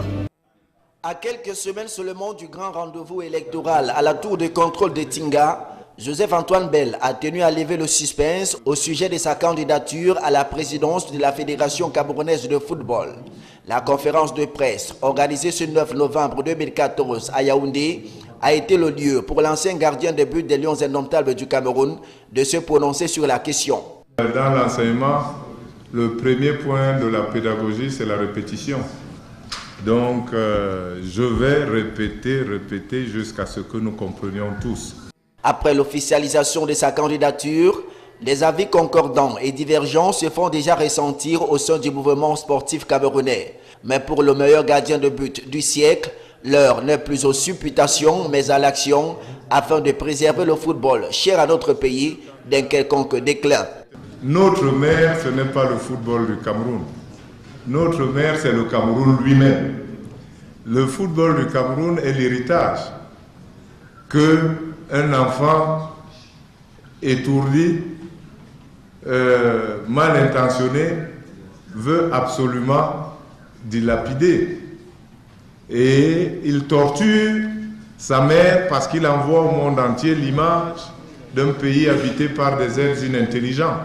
À quelques semaines seulement du grand rendez-vous électoral à la tour de contrôle de Tinga, Joseph-Antoine Bell a tenu à lever le suspense au sujet de sa candidature à la présidence de la Fédération camerounaise de football. La conférence de presse organisée ce 9 novembre 2014 à Yaoundé a été le lieu pour l'ancien gardien de but des Lions indomptables du Cameroun de se prononcer sur la question. Dans l'enseignement, le premier point de la pédagogie, c'est la répétition. Donc, je vais répéter jusqu'à ce que nous comprenions tous. Après l'officialisation de sa candidature, des avis concordants et divergents se font déjà ressentir au sein du mouvement sportif camerounais. Mais pour le meilleur gardien de but du siècle, L'heure n'est plus aux supputations, mais à l'action, afin de préserver le football, cher à notre pays, d'un quelconque déclin. Notre mère, ce n'est pas le football du Cameroun. Notre mère, c'est le Cameroun lui-même. Le football du Cameroun est l'héritage qu'un enfant étourdi, mal intentionné, veut absolument dilapider. Et il torture sa mère parce qu'il envoie au monde entier l'image d'un pays habité par des êtres inintelligents.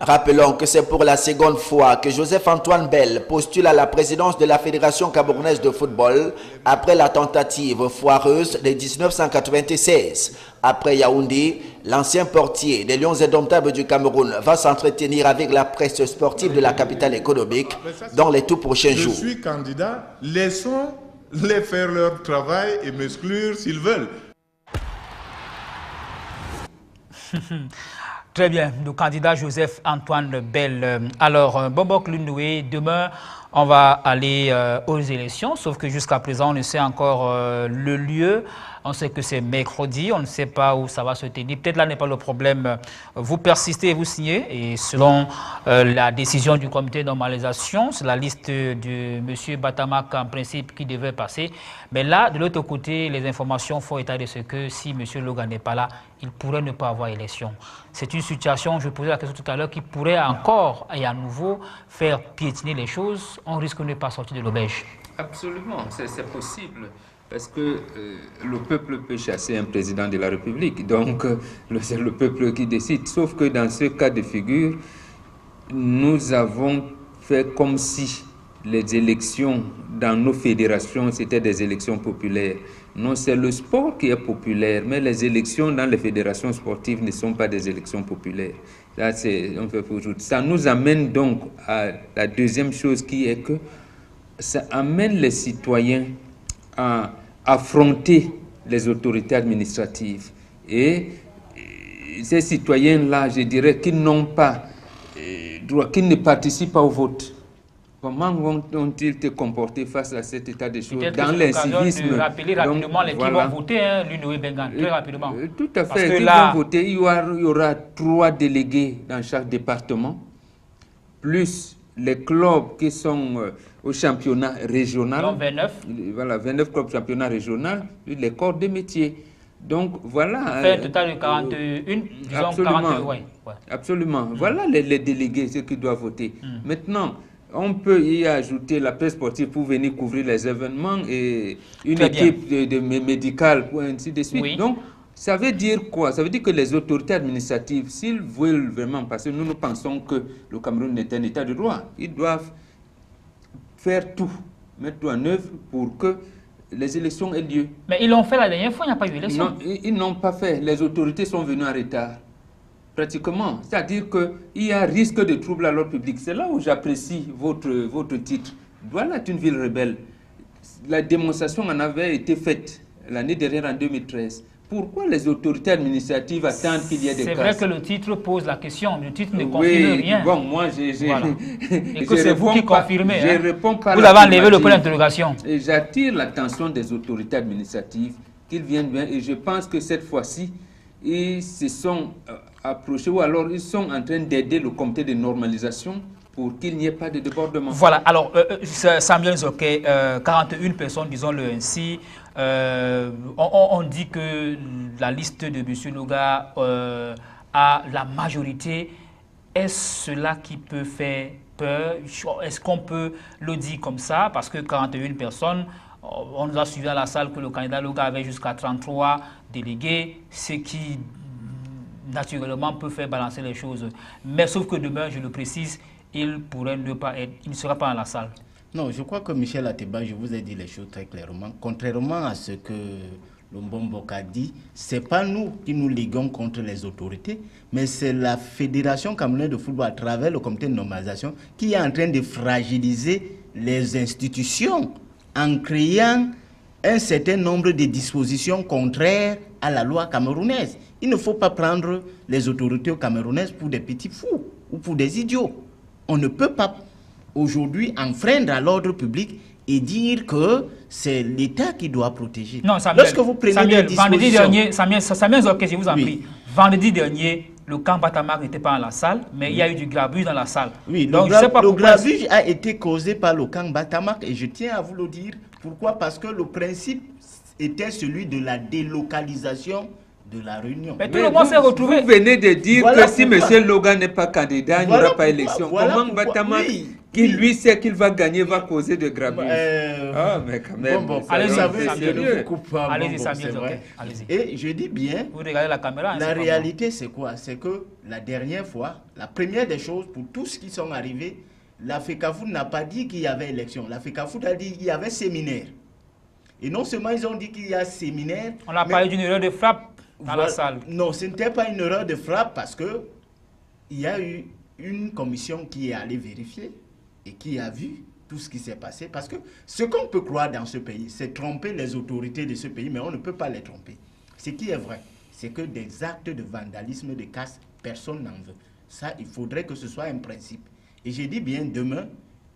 Rappelons que c'est pour la seconde fois que Joseph-Antoine Bell postule à la présidence de la Fédération camerounaise de football après la tentative foireuse de 1996. Après Yaoundé, l'ancien portier des Lions indomptables du Cameroun va s'entretenir avec la presse sportive de la capitale économique dans les tout prochains jours. Je suis candidat, laissons-les faire leur travail et m'exclure s'ils veulent. Très bien, le candidat Joseph-Antoine Bell. Alors, Bobok Lundoué, demain, on va aller aux élections, sauf que jusqu'à présent, on ne sait encore le lieu. On sait que c'est mercredi, on ne sait pas où ça va se tenir. Peut-être là n'est pas le problème. Vous persistez et vous signez. Et selon la décision du comité de normalisation, c'est la liste de M. Batamak en principe qui devait passer. Mais là, de l'autre côté, les informations font état de ce que si M. Loga n'est pas là, il pourrait ne pas avoir élection. C'est une situation, je posais la question tout à l'heure, qui pourrait encore et à nouveau faire piétiner les choses. On risque de ne pas sortir de l'auberge. Absolument, c'est possible. Parce que le peuple peut chasser un président de la République, donc c'est le peuple qui décide. Sauf que dans ce cas de figure, nous avons fait comme si les élections dans nos fédérations, c'était des élections populaires. Non, c'est le sport qui est populaire, mais les élections dans les fédérations sportives ne sont pas des élections populaires. Là, ça nous amène donc à la deuxième chose qui est que ça amène les citoyens à affronter les autorités administratives. Et ces citoyens-là, je dirais, qui n'ont pas droit, qui ne participent pas au vote, comment vont-ils se comporter face à cet état de choses dans l'incivisme? De rappeler rapidement les qui vont voter, Lundoué Bengan, très rapidement. Tout à fait, qui vont voter. Il y aura 3 délégués dans chaque département, plus les clubs qui sont au championnat régional. Donc 29. Voilà, 29 clubs championnat régional, les corps de métier. Donc voilà. Fait un total de 41, disons absolument, 42, ouais. Absolument. Voilà les délégués, ceux qui doivent voter. Maintenant, on peut y ajouter la presse sportive pour venir couvrir les événements et une équipe de médicale, pour ainsi de suite. Oui. Donc, ça veut dire quoi? Ça veut dire que les autorités administratives, s'ils veulent vraiment, parce que nous pensons que le Cameroun est un état de droit, ils doivent faire tout, mettre tout en œuvre pour que les élections aient lieu. Mais ils l'ont fait la dernière fois, il n'y a pas eu d'élection. Non, ils n'ont pas fait. Les autorités sont venues en retard, pratiquement. C'est-à-dire qu'il y a risque de trouble à l'ordre public. C'est là où j'apprécie votre titre. Douala est une ville rebelle. La démonstration en avait été faite l'année dernière, en 2013. Pourquoi les autorités administratives attendent qu'il y ait des cas? C'est vrai que le titre pose la question. Le titre ne confirme rien. Bon, moi, voilà. Et que c'est vous qui confirmez. Je réponds pas. Vous avez enlevé le point d'interrogation. Et j'attire l'attention des autorités administratives qu'ils viennent bien. Et je pense que cette fois-ci, ils se sont approchés ou alors ils sont en train d'aider le comité de normalisation pour qu'il n'y ait pas de débordement. Voilà. Alors, Samuel Zoké, 41 personnes, disons-le ainsi. On dit que la liste de M. Loga a la majorité. Est-ce cela qui peut faire peur? Est-ce qu'on peut le dire comme ça? Parce que 41 personnes, on nous a suivi à la salle que le candidat Loga avait jusqu'à 33 délégués, ce qui naturellement peut faire balancer les choses. Mais sauf que demain, je le précise, il pourrait ne pas être, il ne sera pas dans la salle. Non, je crois que Michel Ateba, je vous ai dit les choses très clairement. Contrairement à ce que Lumbombo a dit, ce n'est pas nous qui nous liguons contre les autorités, mais c'est la Fédération camerounaise de football à travers le comité de normalisation qui est en train de fragiliser les institutions en créant un certain nombre de dispositions contraires à la loi camerounaise. Il ne faut pas prendre les autorités camerounaises pour des petits fous ou pour des idiots. On ne peut pas aujourd'hui enfreindre à l'ordre public et dire que c'est l'État qui doit protéger. Non, Samuel, lorsque vous prenez Samuel, des dispositions... vendredi dernier, Samuel, ok, je vous en prie. Vendredi dernier, le camp Batamak n'était pas dans la salle, mais il y a eu du grabuge dans la salle. Oui, donc le grabuge a été causé par le camp Batamak et je tiens à vous le dire. Pourquoi? Parce que le principe était celui de la délocalisation de la Réunion. Mais tout le monde s'est retrouvé. Vous venez de dire que si M. Loga n'est pas candidat, il n'y aura pas élection. Comment Batamak, qui lui sait qu'il va gagner, va causer de grabuge? Ah, mais quand même. Allez-y, Samuel. Et je dis bien, vous regardez la caméra. La réalité, c'est quoi? C'est que la dernière fois, la première des choses, pour tous qui sont arrivés, la FECAFOOT n'a pas dit qu'il y avait élection. La FECAFOOT a dit qu'il y avait séminaire. Et non seulement ils ont dit qu'il y a séminaire. On a parlé d'une erreur de frappe dans la salle. Non, ce n'était pas une erreur de frappe parce que il y a eu une commission qui est allée vérifier et qui a vu tout ce qui s'est passé. Parce que ce qu'on peut croire dans ce pays, c'est tromper les autorités de ce pays, mais on ne peut pas les tromper. Ce qui est vrai, c'est que des actes de vandalisme, de casse, personne n'en veut. Ça, il faudrait que ce soit un principe. Et j'ai dit bien, demain,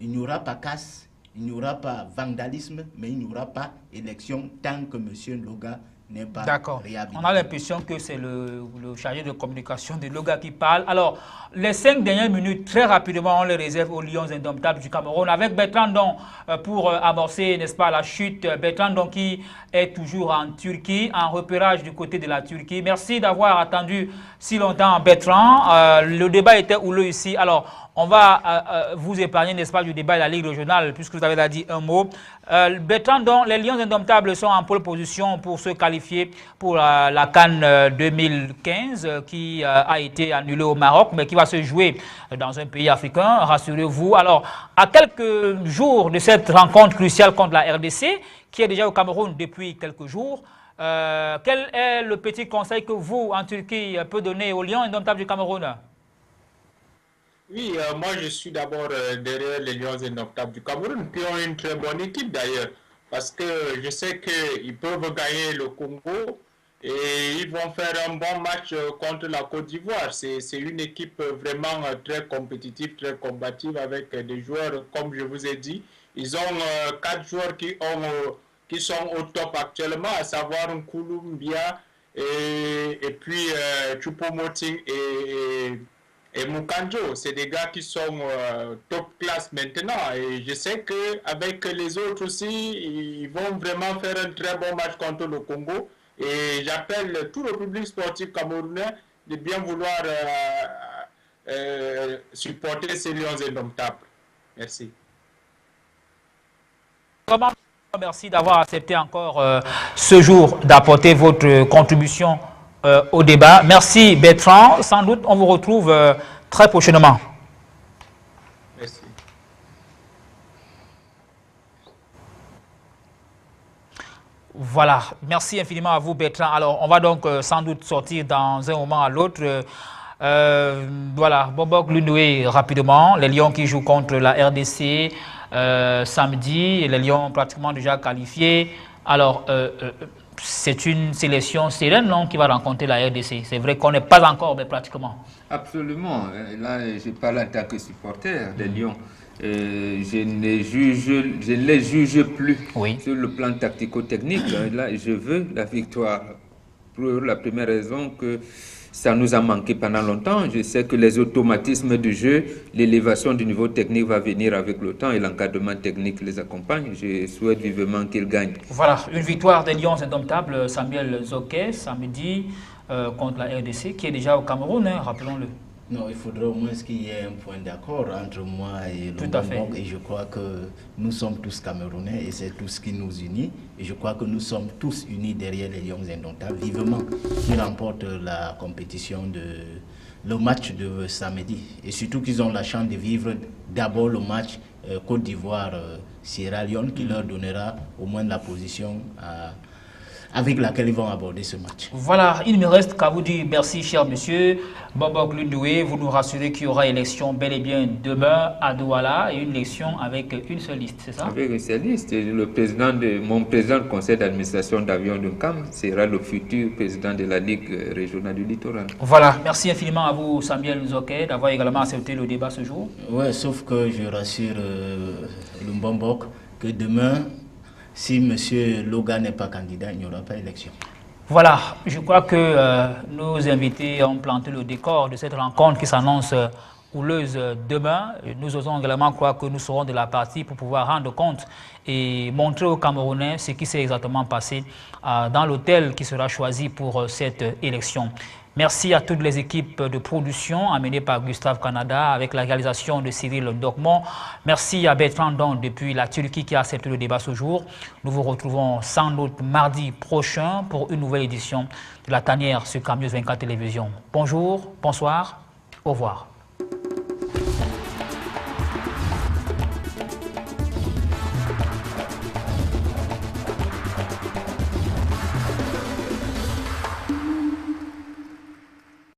il n'y aura pas casse, il n'y aura pas vandalisme, mais il n'y aura pas élection tant que M. Loga n'est pas réhabilité. On a l'impression que c'est le chargé de communication de Loga qui parle. Alors, les 5 dernières minutes, très rapidement, on les réserve aux Lions indomptables du Cameroun avec Bertrand Don pour amorcer, n'est-ce pas, la chute. Bertrand Don qui est toujours en Turquie, en repérage du côté de la Turquie. Merci d'avoir attendu si longtemps, Bertrand. Le débat était houleux ici. Alors, on va vous épargner, n'est-ce pas, du débat de la Ligue régionale, puisque vous avez là dit un mot. Bertrand, donc, les Lions indomptables sont en pole position pour se qualifier pour la CAN 2015 qui a été annulée au Maroc, mais qui va se jouer dans un pays africain, rassurez-vous. Alors, à quelques jours de cette rencontre cruciale contre la RDC, qui est déjà au Cameroun depuis quelques jours, quel est le petit conseil que vous, en Turquie, peut donner aux Lions indomptables du Cameroun? Oui, moi je suis d'abord derrière les Lions indomptables du Cameroun, qui ont une très bonne équipe d'ailleurs, parce que je sais qu'ils peuvent gagner le Congo et ils vont faire un bon match contre la Côte d'Ivoire. C'est une équipe vraiment très compétitive, très combative, avec des joueurs, comme je vous ai dit. Ils ont 4 joueurs qui sont au top actuellement, à savoir Nkouloumbia et puis Choupo-Moting et Mukanjo. C'est des gars qui sont top classe maintenant et je sais qu'avec les autres aussi, ils vont vraiment faire un très bon match contre le Congo et j'appelle tout le public sportif camerounais de bien vouloir supporter ces Lions indomptables. Merci. Vraiment, merci d'avoir accepté encore ce jour d'apporter votre contribution au débat. Merci Bertrand. Sans doute, on vous retrouve très prochainement. Merci. Voilà. Merci infiniment à vous Bertrand. Alors, on va donc sans doute sortir dans un moment à l'autre. Voilà, Bobok Lunoué rapidement. Les Lions qui jouent contre la RDC samedi. Et les Lions pratiquement déjà qualifiés. Alors, c'est une sélection sereine, non, qui va rencontrer la RDC. C'est vrai qu'on n'est pas encore, mais pratiquement. Absolument. Là, je parle en tant que supporter des Lions. Je ne les juge plus sur le plan tactico-technique. Là, je veux la victoire. Pour la première raison que ça nous a manqué pendant longtemps. Je sais que les automatismes du jeu, l'élévation du niveau technique va venir avec le temps et l'encadrement technique les accompagne. Je souhaite vivement qu'ils gagnent. Voilà, une victoire des Lions indomptables, Samuel Zoké, samedi contre la RDC, qui est déjà au Cameroun, hein, rappelons-le. Non, il faudrait au moins qu'il y ait un point d'accord entre moi et le Tout à fait. Et je crois que nous sommes tous Camerounais et c'est tout ce qui nous unit. Et je crois que nous sommes tous unis derrière les Lions indomptables, vivement, qui remportent la compétition le match de samedi. Et surtout qu'ils ont la chance de vivre d'abord le match Côte d'Ivoire-Sierra Leone qui leur donnera au moins la position avec laquelle ils vont aborder ce match. Voilà, il ne me reste qu'à vous dire merci, cher monsieur. Bobok Lunoué, vous nous rassurez qu'il y aura élection bel et bien demain à Douala et une élection avec une seule liste, c'est ça? Avec une seule liste. Mon président du conseil d'administration d'Avion Dunkam sera le futur président de la Ligue régionale du littoral. Voilà, merci infiniment à vous, Samuel Zoké, d'avoir également accepté le débat ce jour. Ouais, sauf que je rassure le Mbombok, que demain, si M. Loga n'est pas candidat, il n'y aura pas d'élection. Voilà, je crois que nos invités ont planté le décor de cette rencontre qui s'annonce houleuse demain. Nous osons également croire que nous serons de la partie pour pouvoir rendre compte et montrer aux Camerounais ce qui s'est exactement passé dans l'hôtel qui sera choisi pour cette élection. Merci à toutes les équipes de production amenées par Gustave Canada avec la réalisation de Cyril Dormont. Merci à Bertrand Don depuis la Turquie qui a accepté le débat ce jour. Nous vous retrouvons sans doute mardi prochain pour une nouvelle édition de La Tanière sur Camnews 24 Télévision. Bonjour, bonsoir, au revoir.